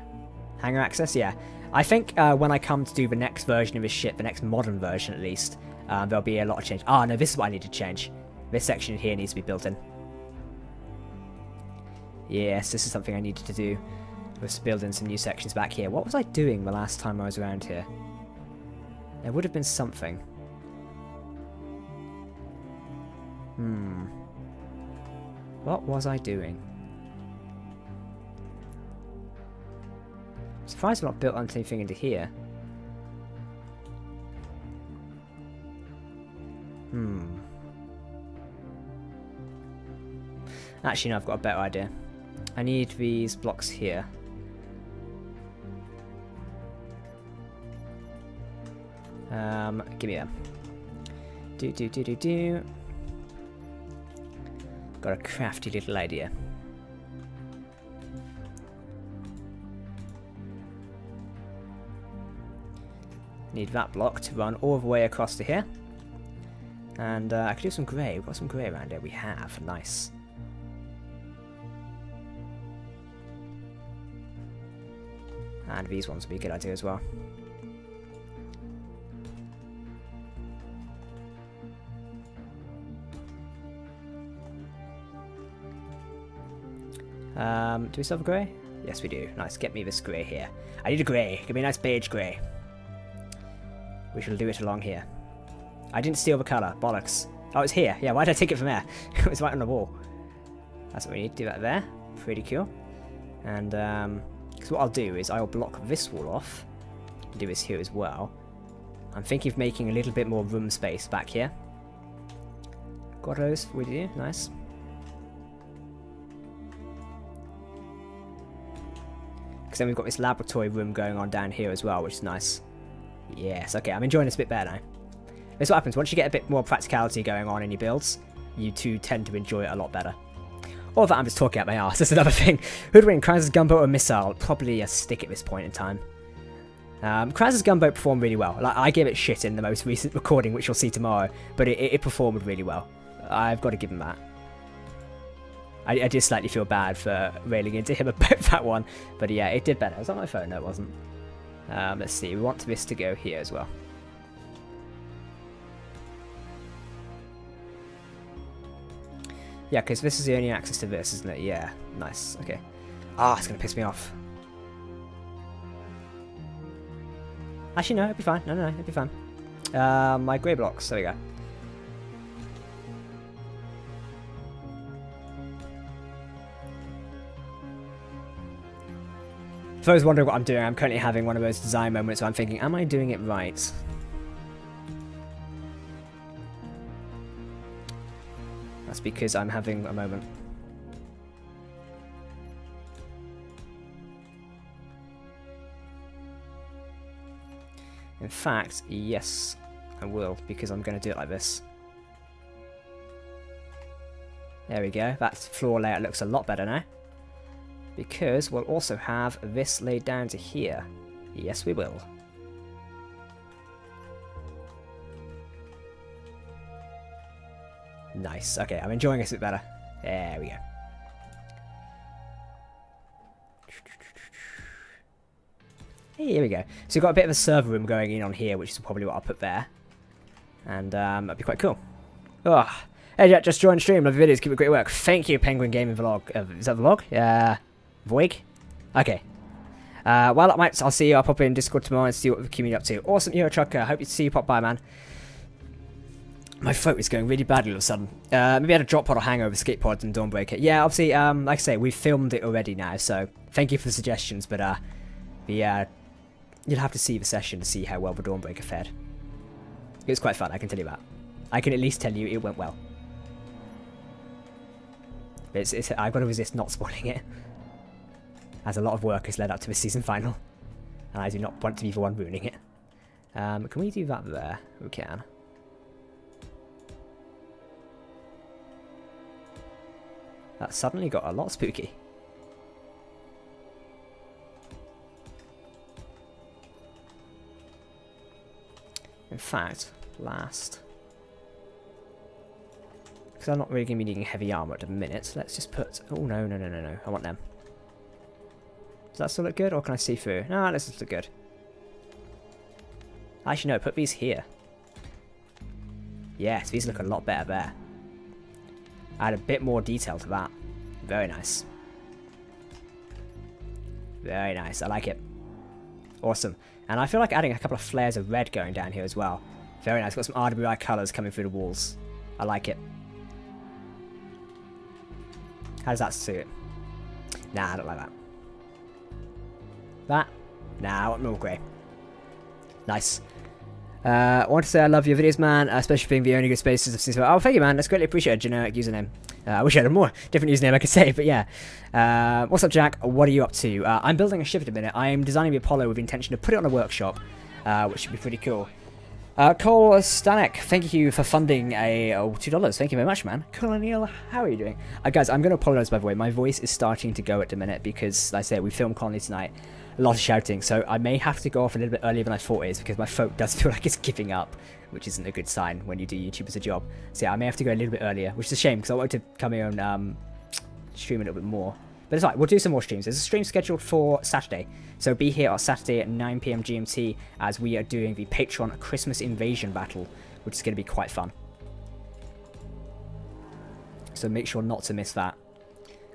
Hangar access, yeah. I think when I come to do the next version of this ship, the next modern version at least, there'll be a lot of change. Ah, no, this is what I need to change. This section here needs to be built in. Yes, this is something I needed to do. Was build in some new sections back here. What was I doing the last time I was around here? There would have been something. What was I doing? I'm surprised I've not built anything into here. Actually, no, I've got a better idea. I need these blocks here. Give me them. Do. Got a crafty little idea. Need that block to run all the way across to here. And I could do some grey. We've got some grey around here. We have. Nice. And these ones would be a good idea as well. Do we still have a grey? Yes, we do. Nice. Get me this grey here. I need a grey. Give me a nice beige grey. We shall do it along here. I didn't steal the colour. Bollocks. Oh, it's here. Yeah, why did I take it from there? It was right on the wall. That's what we need. Do that there. Pretty cool. And, because what I'll do is I'll block this wall off. Do this here as well. I'm thinking of making a little bit more room space back here. Got those with you. Nice. Because then we've got this laboratory room going on down here as well, which is nice. Yes, okay, I'm enjoying this a bit better now. This is what happens, once you get a bit more practicality going on in your builds, you two tend to enjoy it a lot better. All of that I'm just talking out my arse, that's another thing. Who'd win, Kraz's gunboat or missile? Probably a stick at this point in time. Kraz's gunboat performed really well. Like, I gave it shit in the most recent recording, which you'll see tomorrow, but it performed really well. I've got to give him that. I did slightly feel bad for railing into him about that one, but yeah, it did better. It was on my phone, no it wasn't. Let's see, we want this to go here as well. Yeah, because this is the only access to this, isn't it? Yeah, nice, okay. Ah, it's going to piss me off. Actually, no, it'll be fine. No, it'll be fine. My grey blocks, there we go. For those wondering what I'm doing, I'm currently having one of those design moments where I'm thinking, am I doing it right? That's because I'm having a moment. In fact, yes, I will, because I'm going to do it like this. There we go, that floor layout looks a lot better now. Because we'll also have this laid down to here. Yes, we will. Nice. Okay, I'm enjoying this a bit better. There we go. Hey, here we go. So we've got a bit of a server room going in on here, which is probably what I'll put there. And that'd be quite cool. Oh. Hey, Jack, just joined the stream. Love your videos. Keep it great work. Thank you, Penguin Gaming Vlog. Is that the vlog? Yeah. Voig? Okay. Well, I'll see you. I'll pop in Discord tomorrow and see what the community up to. Awesome, Euro Trucker. Hope to see you pop by, man. My throat is going really badly all of a sudden. Maybe I had a drop pod or hangover, skate pods and Dawnbreaker. Yeah, obviously, like I say, we've filmed it already now, so thank you for the suggestions, but you'll have to see the session to see how well the Dawnbreaker fared. It was quite fun, I can tell you that. I can at least tell you it went well. I've got to resist not spoiling it. As a lot of work has led up to the season final. And I do not want to be the one ruining it. Can we do that there? We can. That suddenly got a lot spooky. In fact, last. because I'm not really going to be needing heavy armor at the minute. Let's just put... Oh, no, no, no, no, no. I want them. Does that still look good, or can I see through? No, this looks good. Actually, no, put these here. Yes, these look a lot better there. Add a bit more detail to that. Very nice. Very nice. I like it. Awesome. And I feel like adding a couple of flares of red going down here as well. Very nice. Got some RWI colours coming through the walls. I like it. How does that suit? Nah, I don't like that. That? Nah, I want more grey. Nice. I want to say I love your videos, man, especially being the only good spaces I've seen so far. Oh, thank you, man. That's greatly appreciated. Generic username. I wish I had a more different username I could say, but yeah. What's up, Jack? What are you up to? I'm building a ship at a minute. I am designing the Apollo with the intention to put it on a workshop, which should be pretty cool. Cole Stanek, thank you for funding a $2. Thank you very much, man. Colonial, how are you doing? Guys, I'm going to apologise, by the way. My voice is starting to go at the minute because, like I said, we filmed Colony tonight. A lot of shouting, so I may have to go off a little bit earlier than I thought it is because my throat does feel like it's giving up, which isn't a good sign when you do YouTube as a job. So yeah, I may have to go a little bit earlier, which is a shame because I wanted to come here and stream a little bit more. But it's alright, we'll do some more streams. There's a stream scheduled for Saturday, so be here on Saturday at 9 PM GMT as we are doing the Patreon Christmas Invasion Battle, which is going to be quite fun. So make sure not to miss that,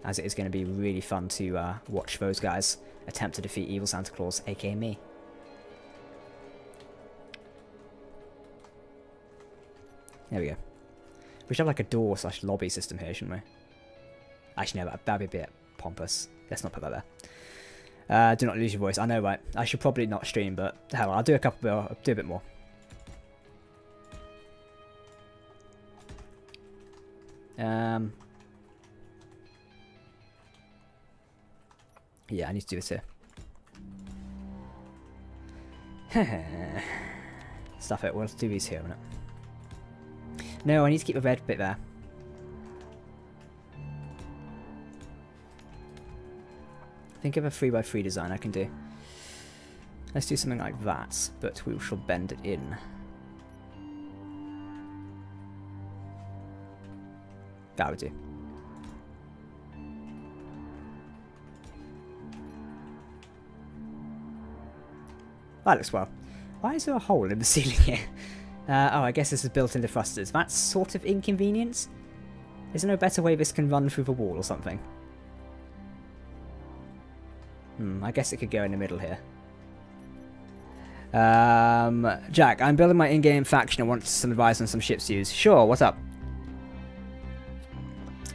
as it is going to be really fun to watch those guys attempt to defeat Evil Santa Claus, aka me. There we go. We should have like a door / lobby system here, shouldn't we? Actually, no, that'd be a bit pompous. Let's not put that there. Do not lose your voice. I know, right? I should probably not stream, but hell, I'll do I'll do a bit more. Yeah, I need to do this here. Stuff it. We'll do these here a minute. No, I need to keep the red bit there. Think of a 3x3 design I can do. Let's do something like that, but we shall bend it in. That would do. That looks well. Why is there a hole in the ceiling here? Oh, I guess this is built into thrusters. That's sort of inconvenient. Is there no better way this can run through the wall or something? I guess it could go in the middle here. Jack, I'm building my in-game faction and want some advice on some ships to use. Sure, what's up?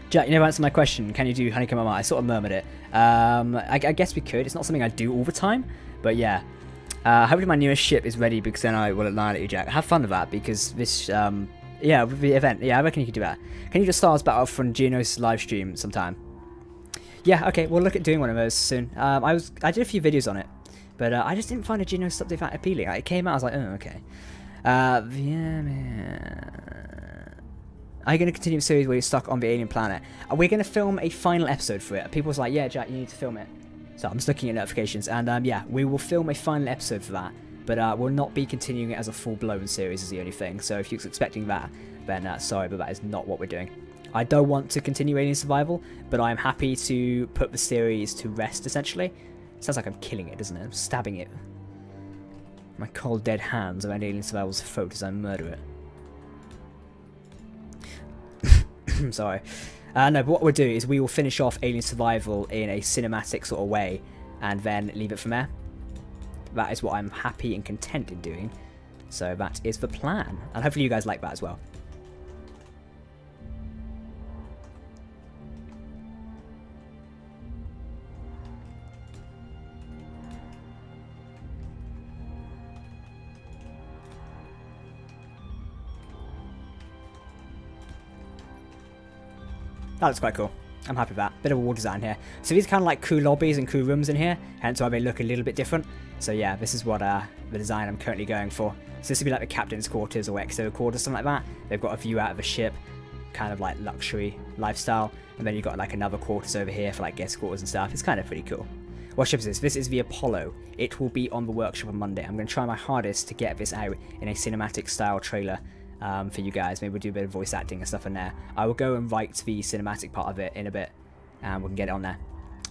Jack, you never answered my question. Can you do Honeycomb Armor? I sort of murmured it. I guess we could. It's not something I do all the time, but yeah. Hopefully my newest ship is ready because then I will annihilate you, Jack. Have fun with that because this, yeah, with the event, yeah, I reckon you could do that. Can you just Stars Battle from Geonos live stream sometime? Yeah, okay, we'll look at doing one of those soon. I did a few videos on it, but I just didn't find a Geonos update that appealing. It came out, I was like, oh, okay. Yeah, man. Are you going to continue the series where you're stuck on the alien planet? We're going to film a final episode for it. People was like, yeah, Jack, you need to film it. So I'm just looking at notifications, and yeah, we will film a final episode for that, but we'll not be continuing it as a full-blown series is the only thing, so if you're expecting that, then sorry, but that is not what we're doing. I don't want to continue Alien Survival, but I'm happy to put the series to rest, essentially. Sounds like I'm killing it, doesn't it? I'm stabbing it. My cold, dead hands around Alien Survival's throat as I murder it. Sorry. No, but what we'll do is we will finish off Alien Survival in a cinematic sort of way, and then leave it from there. That is what I'm happy and content in doing. So that is the plan, and hopefully you guys like that as well. That looks quite cool. I'm happy with that. Bit of a wall design here. So these are kind of like crew lobbies and crew rooms in here, hence why they look a little bit different. So yeah, this is what the design I'm currently going for. So this would be like the captain's quarters or XO quarters, something like that. They've got a view out of a ship, kind of like luxury lifestyle. And then you've got like another quarters over here for like guest quarters and stuff. It's kind of pretty cool. What ship is this? This is the Apollo. It will be on the workshop on Monday. I'm going to try my hardest to get this out in a cinematic style trailer for you guys. Maybe we'll do a bit of voice acting and stuff in there. I will go and write the cinematic part of it in a bit, and we can get it on there.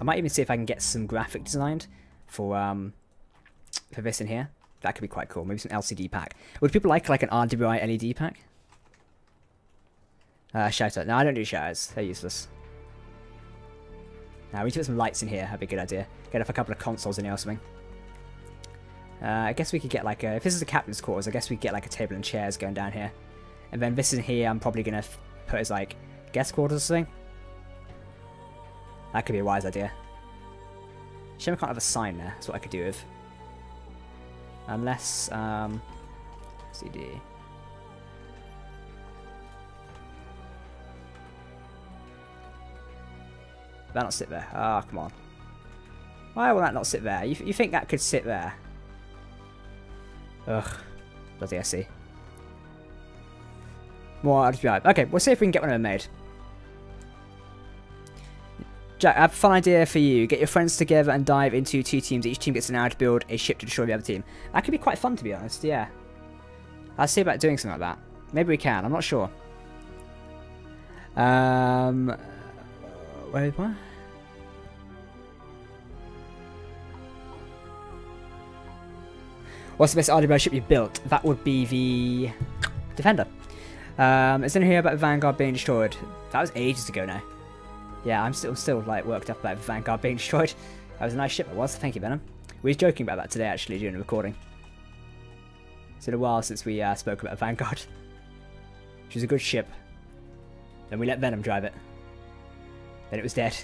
I might even see if I can get some graphic designed for this in here. That could be quite cool. Maybe some LCD pack. Would people like an RWI LED pack? Shout out. No, I don't do shoutouts. They're useless. Now we need to put some lights in here. That'd be a good idea. Get up a couple of consoles in here or something. I guess we could get like a... If this is the captain's quarters, I guess we could get like a table and chairs going down here. And then this in here, I'm probably going to put as like guest quarters or something. That could be a wise idea. Shame I can't have a sign there. That's what I could do with. Unless, CD. Did that not sit there? Ah, oh, come on. Why will that not sit there? You think that could sit there? Ugh. Bloody SE. More RWI. Okay, we'll see if we can get one of them made. Jack, I have a fun idea for you. Get your friends together and dive into 2 teams. Each team gets an hour to build a ship to destroy the other team. That could be quite fun, to be honest, yeah. I'll see about doing something like that. Maybe we can, I'm not sure. Wait, what? What's the best RWI ship you've built? That would be the Defender. Is anything here about the Vanguard being destroyed? That was ages ago now. Yeah, I'm still like worked up about the Vanguard being destroyed. That was a nice ship, it was. Thank you, Venom. We were joking about that today, actually, during the recording. It's been a while since we spoke about Vanguard. She was a good ship. Then we let Venom drive it. Then it was dead.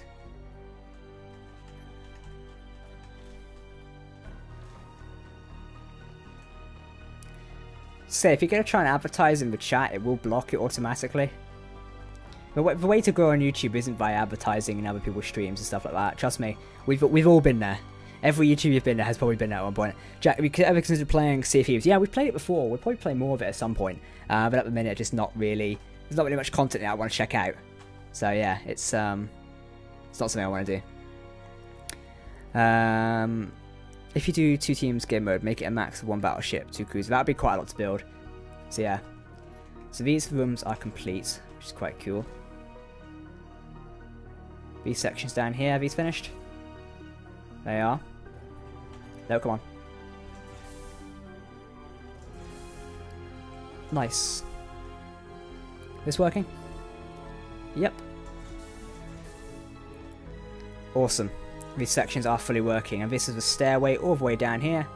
So if you're going to try and advertise in the chat, it will block it automatically. But the way to grow on YouTube isn't by advertising in other people's streams and stuff like that. Trust me, we've all been there. Every YouTuber you've been there has probably been there at one point. Jack, have you ever considered playing Sea of Thieves? Yeah, we've played it before. We'll probably play more of it at some point. But at the minute, just not really. There's not really much content that I want to check out. So yeah, it's not something I want to do. If you do 2 teams game mode, make it a max of 1 battleship, 2 crews. That would be quite a lot to build. So yeah. So these rooms are complete, which is quite cool. These sections down here, are these finished? They are. No, come on. Nice. This working? Yep. Awesome. These sections are fully working, and this is the stairway all the way down here.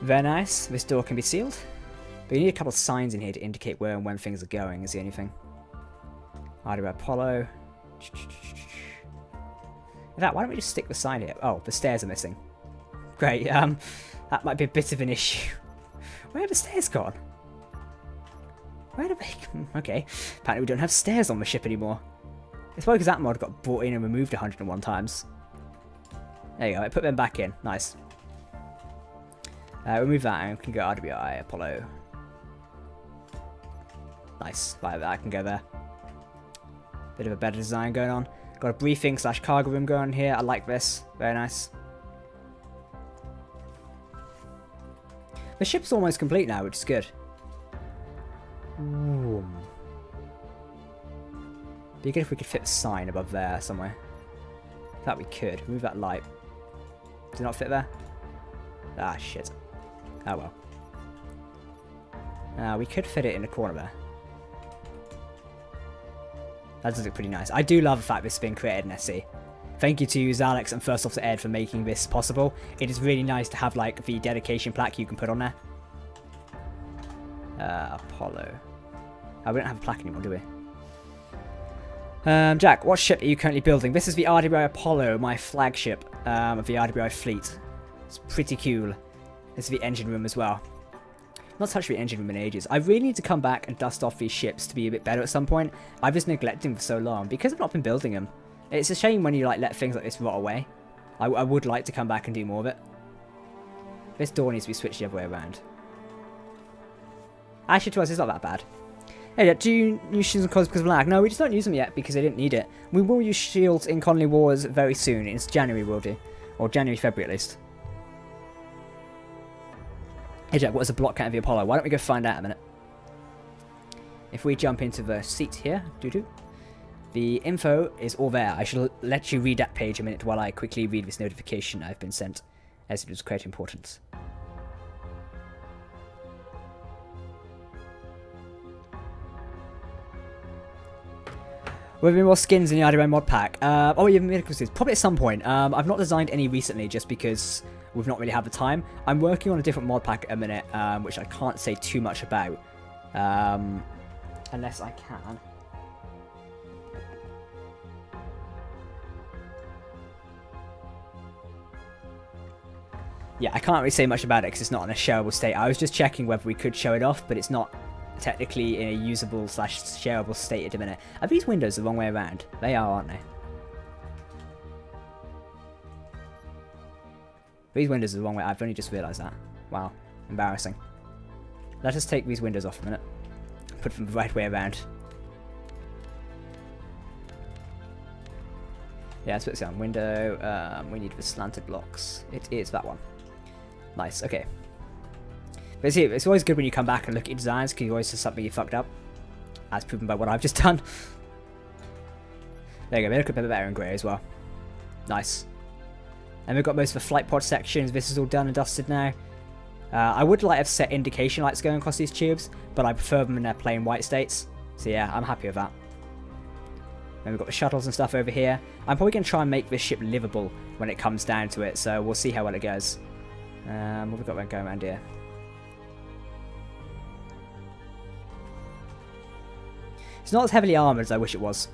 Very nice. This door can be sealed. But you need a couple of signs in here to indicate where and when things are going, is the only thing. RWI Apollo. In fact, why don't we just stick the sign here? Oh, the stairs are missing. Great, that might be a bit of an issue. Where have the stairs gone? Where did they... Okay, apparently we don't have stairs on the ship anymore. It's probably because that mod got brought in and removed 101 times. There you go, I put them back in. Nice. Remove that and we can go RWI Apollo. Nice, like that, I can go there. Bit of a better design going on. Got a briefing / cargo room going on here. I like this. Very nice. The ship's almost complete now, which is good. Ooh. Be good if we could fit a sign above there somewhere. That we could. Move that light. Does it not fit there? Ah, shit. Oh well. We could fit it in the corner there. That does look pretty nice. I do love the fact this has been created in SC. Thank you to Alex and First Officer Ed for making this possible. It is really nice to have like the dedication plaque you can put on there. Apollo. Oh, we don't have a plaque anymore, do we? Jack, what ship are you currently building? This is the RWI Apollo, my flagship of the RWI fleet. It's pretty cool. This is the engine room as well. Not touched the engine room in ages. I really need to come back and dust off these ships to be a bit better at some point. I've just neglected them for so long because I've not been building them. It's a shame when you like let things like this rot away. I would like to come back and do more of it. This door needs to be switched the other way around. Actually, to us, it's not that bad. Hey, do you use shields and cause because of lag? No, we just don't use them yet because they didn't need it. We will use shields in Colony Wars very soon. It's January we'll do. Or January, February at least. Hey Jack, what is the block count of the Apollo? Why don't we go find out in a minute? if we jump into the seat here, the info is all there. I shall let you read that page a minute while I quickly read this notification I've been sent, as it was quite important. Will there be more skins in the RWI mod pack? Oh, yeah, medical skins. Probably at some point. I've not designed any recently just because we've not really had the time. I'm working on a different mod pack at a minute, which I can't say too much about. Unless I can. Yeah, I can't really say much about it because it's not in a shareable state. I was just checking whether we could show it off, but it's not technically in a usable / shareable state at the minute. Are these windows the wrong way around? They are, aren't they? These windows are the wrong way. I've only just realised that. Wow, embarrassing. Let us take these windows off a minute. Put them the right way around. Yeah, let's put this on. Window. We need the slanted blocks. It is that one. Nice, okay. But see, it's always good when you come back and look at your designs because you always see something you fucked up. As proven by what I've just done. There you go, they look a bit better in grey as well. Nice. And we've got most of the flight pod sections. This is all done and dusted now. I would like to have set indication lights going across these tubes, but I prefer them in their plain white states. So yeah, I'm happy with that. And we've got the shuttles and stuff over here. I'm probably going to try and make this ship livable when it comes down to it, so we'll see how well it goes. What have we got going around here? It's not as heavily armoured as I wish it was.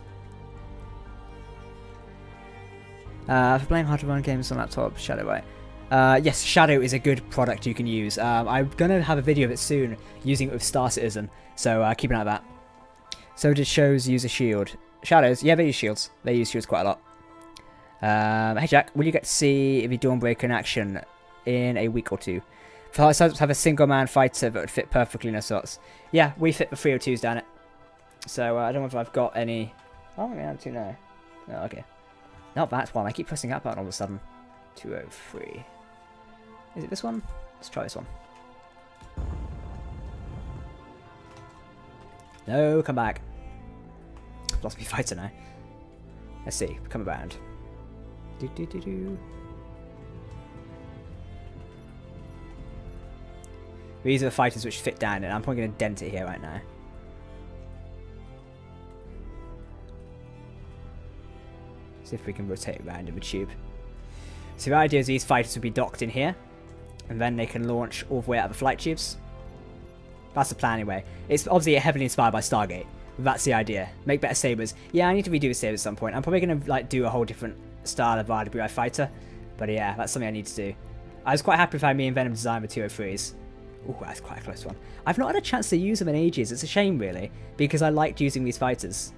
For playing hard to run games on laptop, RWI. Yes, Shadow is a good product you can use. I'm going to have a video of it soon, using it with Star Citizen, so keep an eye on that. So did shows use a shield? Shadows, yeah, they use shields. They use shields quite a lot. Hey Jack, will you get to see the Dawnbreaker in action in a week or two? For us, have a single man fighter that would fit perfectly in our slots. Yeah, we fit the 302s down it. So I don't know if I've got any. Oh, I have two now. Oh, okay. Not that one. I keep pressing that button all of a sudden. 203. Is it this one? Let's try this one. No, come back. I've lost my fighter now. Let's see. Come around. These are the fighters which fit down, and I'm probably going to dent it here right now. See if we can rotate around in the tube. So the idea is these fighters would be docked in here, and then they can launch all the way out of the flight tubes. That's the plan anyway. It's obviously heavily inspired by Stargate. That's the idea. Make better sabers. Yeah, I need to redo the sabers at some point. I'm probably going to like do a whole different style of RWI fighter. But yeah, that's something I need to do. I was quite happy if I had me and Venom design the 203s. Ooh, that's quite a close one. I've not had a chance to use them in ages. It's a shame, really, because I liked using these fighters.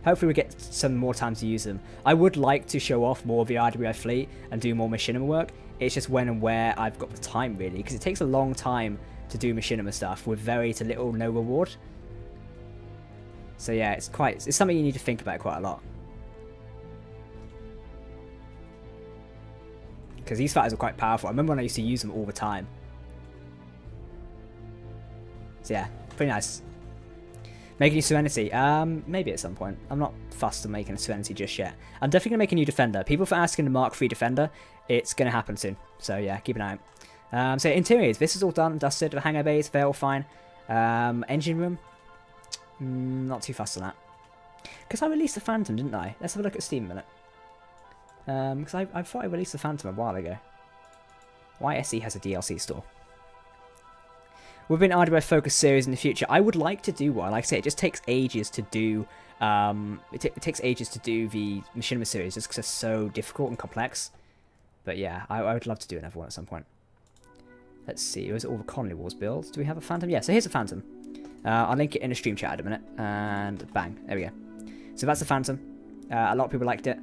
Hopefully we get some more time to use them. I would like to show off more of the RWI fleet and do more machinima work. It's just when and where I've got the time, really, because it takes a long time to do machinima stuff with very to little no reward. So yeah, it's something you need to think about quite a lot. Because these fighters are quite powerful. I remember when I used to use them all the time. So yeah, pretty nice. Making a Serenity, maybe at some point. I'm not fussed on making a Serenity just yet. I'm definitely going to make a new Defender. People for asking the Mark III Defender, it's going to happen soon. So yeah, keep an eye out. So interiors, this is all done and dusted. The hangar bays, they're all fine. Engine room, not too fussed on that. Because I released the Phantom, didn't I? Let's have a look at Steam a minute. Because I thought I released the Phantom a while ago. YSE has a DLC store. Within RWI Focus series in the future, I would like to do one. Like I say, it just takes ages to do. It takes ages to do the Machinima series just because it's so difficult and complex. But yeah, I would love to do another one at some point. Let's see. Was it all the Conley Wars builds? Do we have a Phantom? Yeah. So here's a Phantom. I'll link it in a stream chat in a minute. And bang, there we go. So that's the Phantom. A lot of people liked it.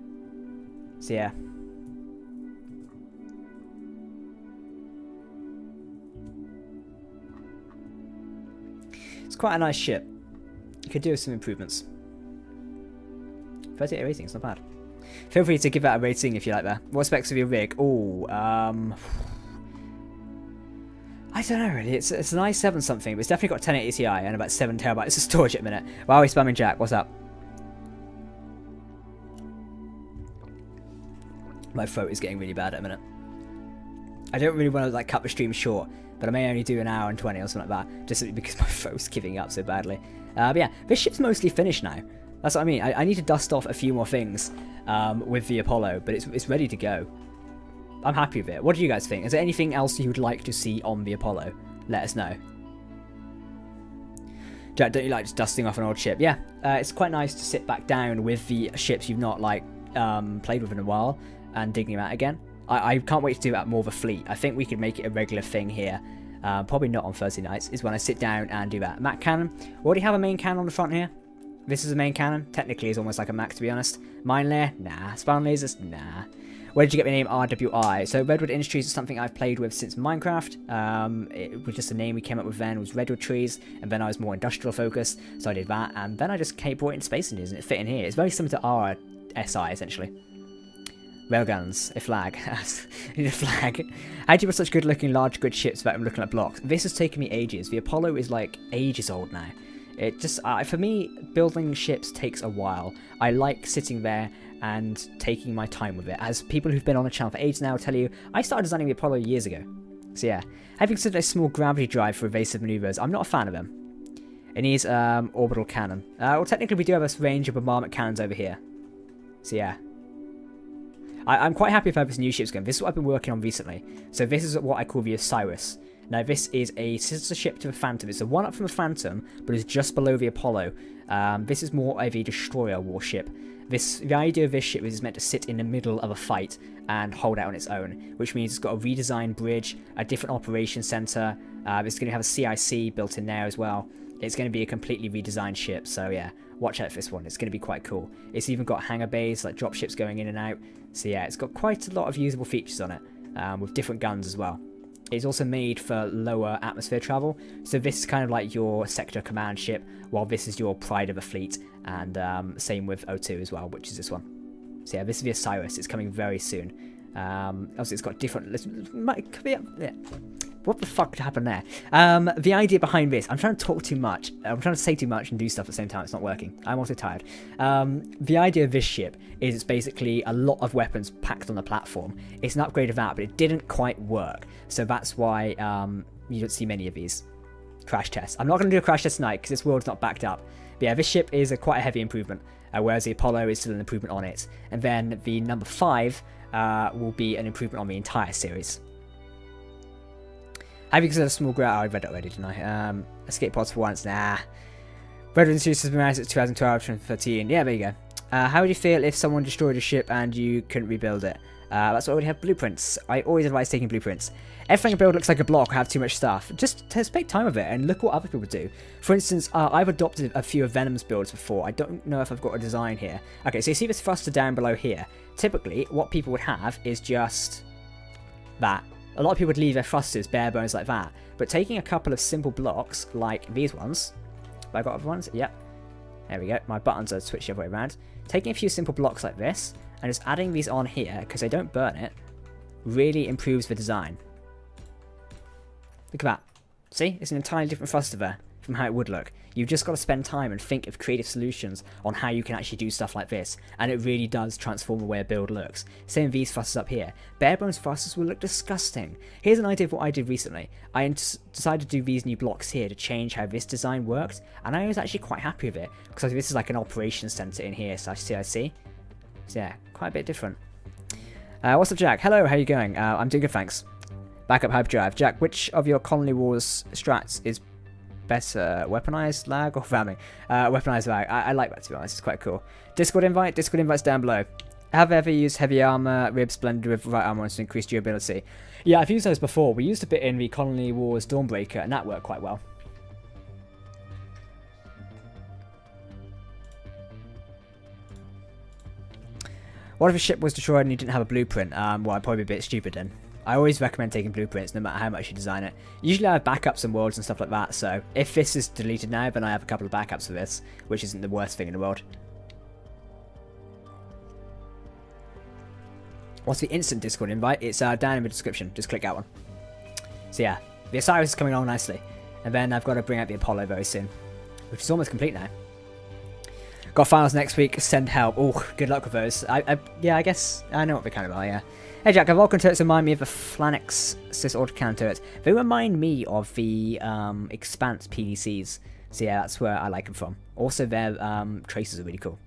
So yeah. It's quite a nice ship. You could do some improvements. 38 rating, it's not bad. Feel free to give that a rating if you like that. What specs of your rig? Oh, I don't know really, it's an i7 something, but it's definitely got 1080 Ti and about 7 terabytes of storage at the minute. Why are we spamming Jack? What's up? My throat is getting really bad at the minute. I don't really want to like cut the stream short, but I may only do an hour and 20 or something like that, just because my throat's giving up so badly. But yeah, this ship's mostly finished now. That's what I mean. I need to dust off a few more things with the Apollo, but it's ready to go. I'm happy with it. What do you guys think? Is there anything else you would like to see on the Apollo? Let us know. Jack, don't you like just dusting off an old ship? Yeah, it's quite nice to sit back down with the ships you've not like played with in a while and digging them out again. I can't wait to do that more of a fleet. I think we could make it a regular thing here. Probably not on Thursday nights, is when I sit down and do that. Mac cannon. We already have a main cannon on the front here. This is a main cannon. Technically, it's almost like a Mac, to be honest. Mine layer? Nah. Spawn lasers? Nah. Where did you get the name RWI? So Redwood Industries is something I've played with since Minecraft. It was just a name we came up with then, was Redwood Trees, and then I was more industrial focused, so I did that, and then I just brought in Space Indians, and it fit in here. It's very similar to our SI, essentially. Railguns, a flag. I need a flag. How do you build such good looking, large, good ships without looking at blocks? This has taken me ages. The Apollo is like ages old now. It just, for me, building ships takes a while. I like sitting there and taking my time with it. As people who've been on the channel for ages now tell you, I started designing the Apollo years ago. So yeah, having considered a small gravity drive for evasive maneuvers, I'm not a fan of them. It needs orbital cannon. Well, technically we do have a range of bombardment cannons over here. So yeah. I'm quite happy with how this new ship's going. This is what I've been working on recently. So this is what I call the Osiris. Now this is a sister ship to the Phantom. It's a one-up from the Phantom, but it's just below the Apollo. This is more of a destroyer warship. The idea of this ship is it's meant to sit in the middle of a fight and hold out on its own, which means it's got a redesigned bridge, a different operations center. It's going to have a CIC built in there as well. It's going to be a completely redesigned ship, so yeah, watch out for this one. It's going to be quite cool. It's even got hangar bays, like drop ships going in and out. So yeah, it's got quite a lot of usable features on it, with different guns as well. It's also made for lower atmosphere travel, so this is kind of like your sector command ship, while this is your pride of a fleet, and same with O2 as well, which is this one. So yeah, this is the Osiris. It's coming very soon. Obviously, it's got different. Yeah. What the fuck happened there? The idea behind this, I'm trying to talk too much. I'm trying to say too much and do stuff at the same time. It's not working. I'm also tired. The idea of this ship is it's basically a lot of weapons packed on the platform. It's an upgrade of that, but it didn't quite work. So that's why you don't see many of these. Crash tests. I'm not going to do a crash test tonight because this world's not backed up. But yeah, this ship is quite a heavy improvement, whereas the Apollo is still an improvement on it. And then the number 5 will be an improvement on the entire series. Have you considered a small ground? Oh, I read it already, didn't I? Escape pods for once. Nah. Redwood Industries has been around since 2012, 2013. Yeah, there you go. How would you feel if someone destroyed a ship and you couldn't rebuild it? That's why we have blueprints. I always advise taking blueprints. Everything I build looks like a block or have too much stuff. Just take time with it and look what other people do. For instance, I've adopted a few of Venom's builds before. I don't know if I've got a design here. Okay, so you see this thruster down below here. Typically, what people would have is just that. A lot of people would leave their thrusters bare bones like that. But taking a couple of simple blocks like these ones. Have I got other ones? Yep. There we go. My buttons are switched the other way around. Taking a few simple blocks like this and just adding these on here because they don't burn it really improves the design. Look at that. See? It's an entirely different thruster there from how it would look. You've just got to spend time and think of creative solutions on how you can actually do stuff like this, and it really does transform the way a build looks. Same with these thrusters up here. Bare bones thrusters will look disgusting. Here's an idea of what I did recently. I decided to do these new blocks here to change how this design worked, and I was actually quite happy with it, because this is like an operations center in here / CIC. So yeah, quite a bit different. What's up, Jack? Hello, how you going? I'm doing good, thanks. Backup hyperdrive. Jack, which of your Colony Wars strats is better, weaponized lag or ramming? Weaponized lag. I like that, to be honest. It's quite cool. Discord invite. Discord invite's down below. Have ever used heavy armor ribs blended with right armor to increase durability? Yeah, I've used those before. We used a bit in the Colony Wars Dawnbreaker, and that worked quite well. What if a ship was destroyed and you didn't have a blueprint? Well, I'd probably be a bit stupid then. I always recommend taking blueprints no matter how much you design it. Usually I have backups and worlds and stuff like that, so if this is deleted now, then I have a couple of backups for this, which isn't the worst thing in the world. What's the instant Discord invite? It's down in the description. Just click that one. So yeah, The Osiris is coming along nicely. And then I've got to bring out the Apollo very soon. Which is almost complete now. Got finals next week. Send help. Oh, good luck with those. Yeah, I guess I know what they kind of are, yeah. Hey Jack, the Vulcan turrets remind me of the Flanix Sys autocannon turrets. They remind me of the Expanse PDCs. So yeah, that's where I like them from. Also, their traces are really cool.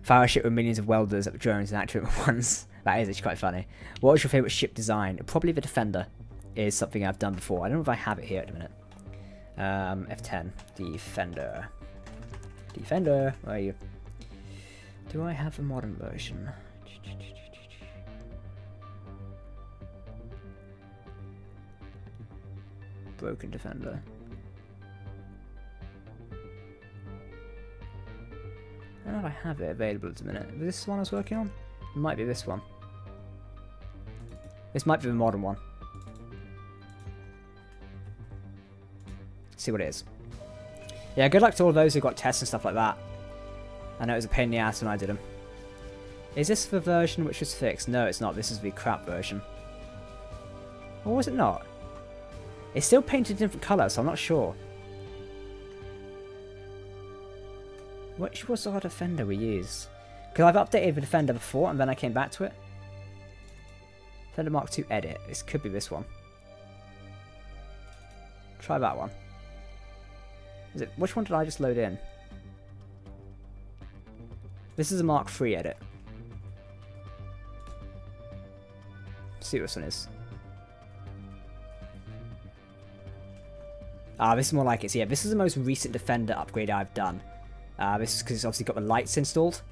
Fire a ship with millions of welders, drones, and accurate ones. That is actually quite funny. What was your favourite ship design? Probably the Defender is something I've done before. I don't know if I have it here at the minute. F10. Defender. Defender, where are you? Do I have a modern version? Broken Defender. I don't know if I have it available at the minute. Is this the one I was working on? It might be this one. This might be the modern one. See what it is. Yeah, good luck to all those who got tests and stuff like that. I know it was a pain in the ass when I did them. Is this the version which was fixed? No, it's not. This is the crap version. Or was it not? It's still painted a different colour, so I'm not sure. Which was our Defender we used? Because I've updated the Defender before and then I came back to it. Defender Mark II Edit. This could be this one. Try that one. Is it? Which one did I just load in? This is a Mark III edit. Let's see what this one is. Ah, this is more like it. So yeah, this is the most recent Defender upgrade I've done. This is because it's obviously got the lights installed.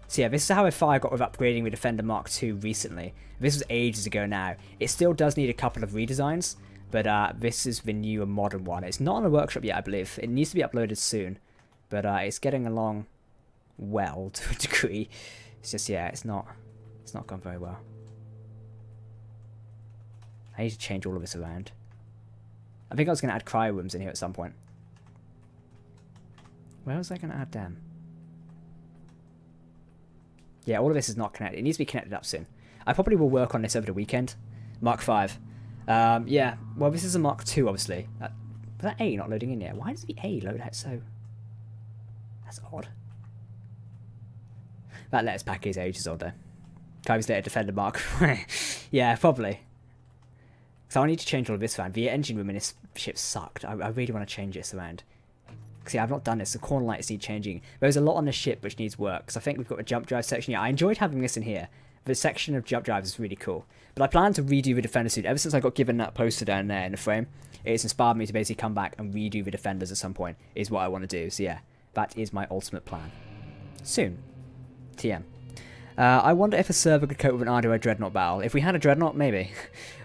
So yeah, this is how far I got with upgrading the Defender Mark II recently. This was ages ago now. It still does need a couple of redesigns, but this is the newer modern one. It's not on the workshop yet, I believe. It needs to be uploaded soon, but it's getting along well to a degree. It's just, yeah, it's not gone very well. I need to change all of this around. I think I was going to add cryo rooms in here at some point. Where was I going to add them? Yeah, all of this is not connected. It needs to be connected up soon. I probably will work on this over the weekend. Mark V. Yeah, well, this is a Mark II, obviously. But that A not loading in yet. Why does the A load out so... That's odd. That letters pack is ages old, though. 5 years later, Defender Mark. Yeah, probably. So I need to change all of this around. The engine room in this ship sucked. I really want to change this around. See, I've not done this. The corner lights need changing. There's a lot on the ship which needs work. Because I think we've got a jump drive section here. I enjoyed having this in here. The section of jump drives is really cool. But I plan to redo the Defender suit. Ever since I got given that poster down there in the frame, it's inspired me to basically come back and redo the Defenders at some point. Is what I want to do. So yeah, that is my ultimate plan. Soon. TM. I wonder if a server could cope with an RWI Dreadnought battle. If we had a Dreadnought, maybe.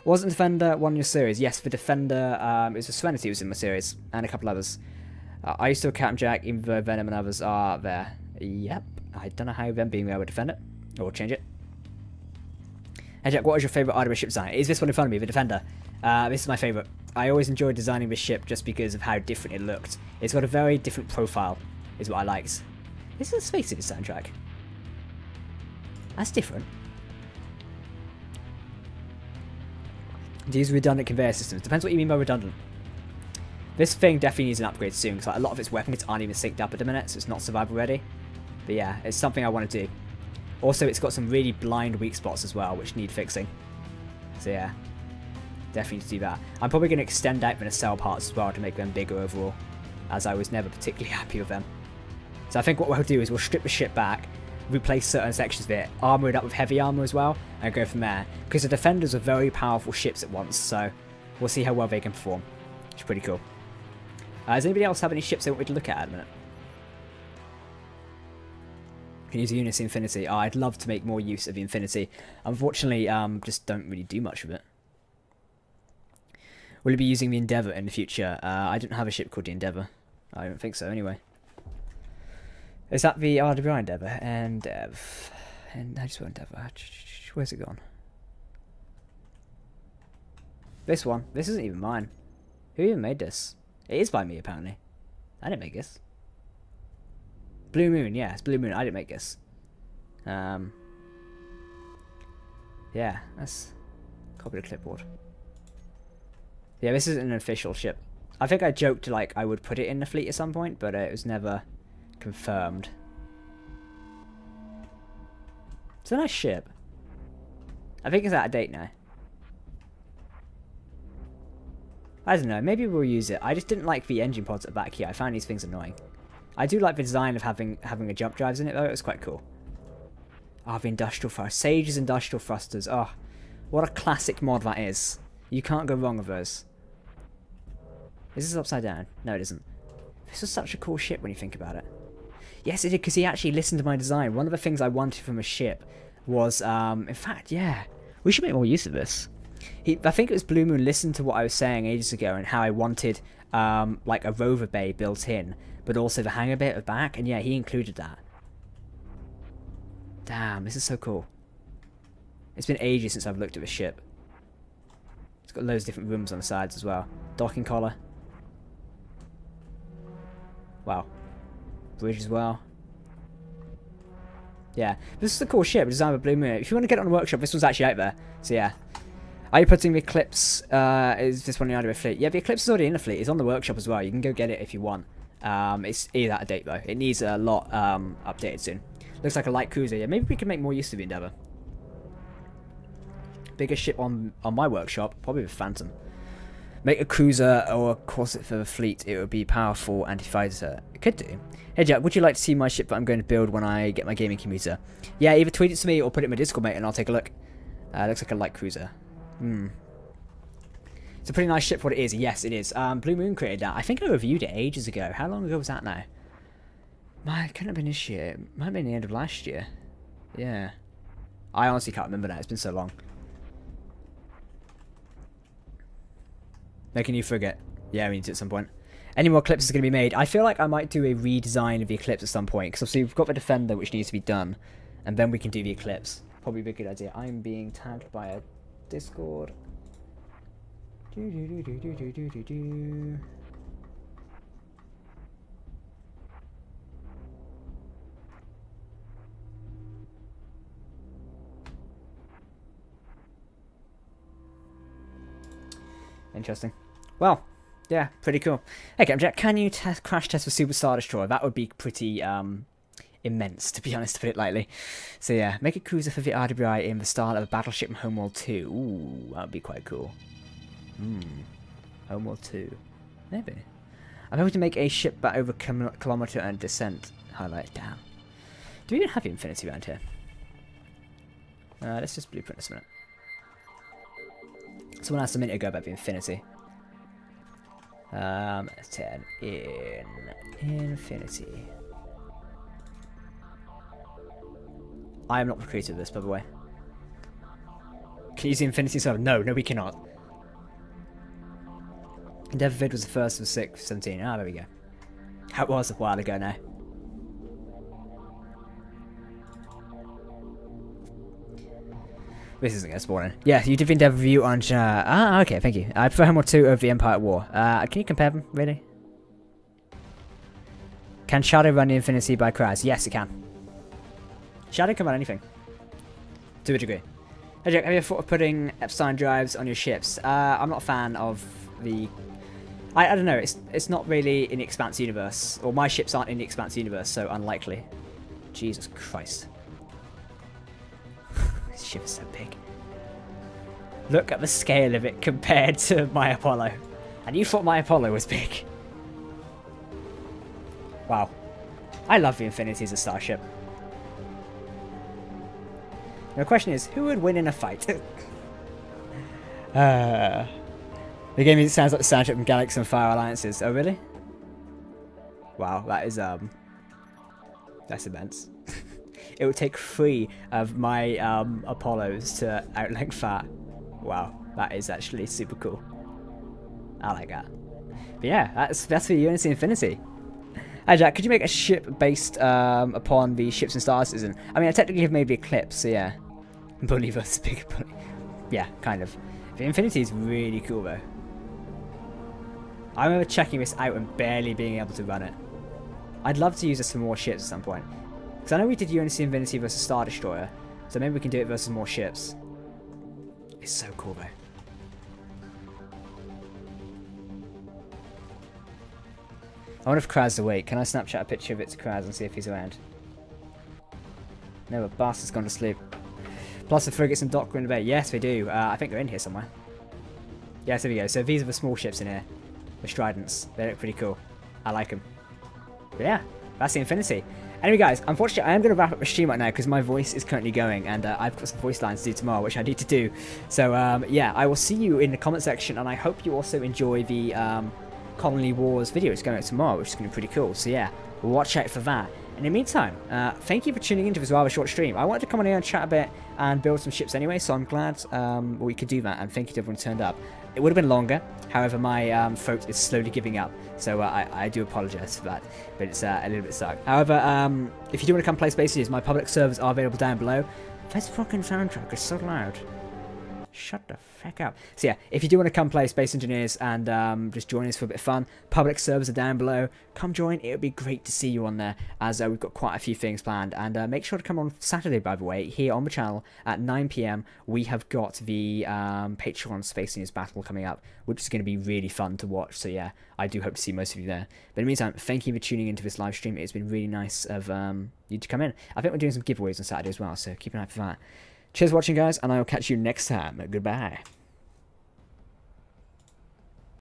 Wasn't Defender one in your series? Yes, the Defender, it was the Serenity was in my series, and a couple others. I used to Captain Jack, even though Venom and others are there. Yep. I don't know how them being there would defend it. Or change it. Hey Jack, what is your favourite RWI ship design? Is this one in front of me, the Defender? This is my favourite. I always enjoyed designing this ship just because of how different it looked. It's got a very different profile, is what I liked. This is a Space City soundtrack. That's different. To use redundant conveyor systems. Depends what you mean by redundant. This thing definitely needs an upgrade soon, because like, a lot of its weapon kits aren't even synced up at the minute, so it's not survival ready. But yeah, it's something I want to do. Also, it's got some really blind weak spots as well, which need fixing. So yeah, definitely need to do that. I'm probably going to extend out the nacelle parts as well to make them bigger overall, as I was never particularly happy with them. So I think what we'll do is we'll strip the ship back, replace certain sections of it, armour it up with heavy armour as well, and go from there. Because the Defenders are very powerful ships at once, so we'll see how well they can perform. Which is pretty cool. Does anybody else have any ships they want me to look at a minute? Can use the Unity Infinity. Oh, I'd love to make more use of the Infinity. Unfortunately, just don't really do much with it. Will you be using the Endeavour in the future? I don't have a ship called the Endeavour. I don't think so, anyway. Is that the RWI Endeavour? And I just want Endeavour. Where's it gone? This one. This isn't even mine. Who even made this? It is by me, apparently. I didn't make this. Blue Moon, yeah, it's Blue Moon. I didn't make this. Yeah, let's copy the clipboard. Yeah, this isn't an official ship. I think I joked like I would put it in the fleet at some point, but it was never confirmed. It's a nice ship. I think it's out of date now. I don't know, maybe we'll use it. I just didn't like the engine pods at the back here. I found these things annoying. I do like the design of having a jump drives in it though. It was quite cool. Oh, the industrial thrusters. Sage's industrial thrusters. Oh, what a classic mod that is. You can't go wrong with those. Is this upside down? No, it isn't. This was such a cool ship when you think about it. Yes, it did, because he actually listened to my design. One of the things I wanted from a ship was, in fact, yeah, we should make more use of this. I think it was Blue Moon listened to what I was saying ages ago and how I wanted, like a rover bay built in, but also the hangar bit at the back, and yeah, he included that. Damn, this is so cool. It's been ages since I've looked at the ship. It's got loads of different rooms on the sides as well. Docking collar. Wow. Bridge as well. Yeah, this is a cool ship designed by Blue Moon. If you want to get it on the workshop, this one's actually out there. So yeah. Are you putting the Eclipse, is this one in the RWI fleet? Yeah, the Eclipse is already in the fleet. It's on the workshop as well. You can go get it if you want. It's out of date though. It needs a lot updated soon. Looks like a light cruiser. Yeah, maybe we can make more use of the Endeavour. Biggest ship on my workshop, probably the Phantom. Make a cruiser or a corset for the fleet. It would be powerful anti-fighter. It could do. Hey Jack, would you like to see my ship that I'm going to build when I get my gaming computer? Yeah, either tweet it to me or put it in my Discord, mate, and I'll take a look. Looks like a light cruiser. It's a pretty nice ship for what it is. Yes, it is. Blue Moon created that. I think I reviewed it ages ago. How long ago was that now? It couldn't have been this year. It might have been the end of last year. Yeah. I honestly can't remember now. It's been so long. Making you forget. Yeah, we need to at some point. Any more Eclipses are going to be made? I feel like I might do a redesign of the Eclipse at some point. Because obviously we've got the Defender, which needs to be done. And then we can do the Eclipse. Probably be a good idea. I'm being tagged by a Discord. Interesting. Well, yeah, pretty cool. Okay, Jack, can you crash test for Super Star Destroyer? That would be pretty immense, to be honest, to put it lightly. So yeah, make a cruiser for the RWI in the style of a battleship from Homeworld 2. Ooh, that would be quite cool. Homeworld 2. Maybe. I'm hoping to make a ship back over kilometer and descent. Highlight. Damn. Do we even have the Infinity around here? Let's just blueprint this a minute. Someone asked a minute ago about the Infinity. 10 in Infinity. I am not the creator of this, by the way. Can you use the Infinity server? No, we cannot. Endeavour vid was the first of 6, 17. Ah, there we go. That was a while ago now. This isn't going to spawn in. Yeah, you did the Endeavour review on... okay, thank you. I prefer Homeworld 2 over the Empire at War. Can you compare them, really? Can Shadow run the Infinity by Kraz? Yes, it can. Shadow can run anything. To a degree. Hey Jack, have you ever thought of putting Epstein drives on your ships? I'm not a fan of the... I don't know, it's not really in the Expanse universe. Or my ships aren't in the Expanse universe, so unlikely. Jesus Christ. This ship is so big. Look at the scale of it compared to my Apollo. And you thought my Apollo was big. Wow. I love the Infinity as a starship. Now the question is, who would win in a fight? The game sounds like the soundtrack from Galaxy and Fire Alliances. Oh, really? Wow, that is, that's immense. It would take 3 of my, Apollos to outlength that. Wow, that is actually super cool. I like that. But yeah, that's for Unity Infinity. Hi Jack, could you make a ship based, upon the Ships and Star Citizen? I mean, I technically have made the Eclipse, so yeah. Bully versus Big Bully. Yeah, kind of. The Infinity is really cool, though. I remember checking this out and barely being able to run it. I'd love to use this for more ships at some point. Because I know we did Unity Infinity versus Star Destroyer, so maybe we can do it versus more ships. It's so cool, though. I wonder if Kraz awake. Can I Snapchat a picture of it to Kraz and see if he's around? No, but Bastard's gone to sleep. Plus the frigates and dock are in the bay. Yes, we do. I think they're in here somewhere. Yes, there we go. So these are the small ships in here. The Stridents. They look pretty cool. I like them. But yeah, that's the Infinity. Anyway, guys, unfortunately, I am going to wrap up the stream right now because my voice is currently going and I've got some voice lines to do tomorrow, which I need to do. So, yeah, I will see you in the comment section and I hope you also enjoy the Colony Wars video. It's going out tomorrow, which is going to be pretty cool. So, yeah, watch out for that. In the meantime, thank you for tuning into this rather short stream. I wanted to come on here and chat a bit and build some ships anyway, so I'm glad we could do that, and thank you to everyone who turned up. It would have been longer, however, my throat is slowly giving up, so I do apologise for that, but it's a little bit stuck. However, if you do want to come play Space Engineers, my public servers are available down below. This fucking soundtrack is so loud. Shut the fuck up. So yeah, if you do want to come play Space Engineers and just join us for a bit of fun, public servers are down below. Come join. It would be great to see you on there, as we've got quite a few things planned. And make sure to come on Saturday, by the way, here on the channel at 9 PM. We have got the Patreon Space Engineers battle coming up, which is going to be really fun to watch. So yeah, I do hope to see most of you there. But in the meantime, thank you for tuning into this live stream. It's been really nice of you to come in. I think we're doing some giveaways on Saturday as well, so keep an eye for that. Cheers for watching, guys, and I will catch you next time. Goodbye.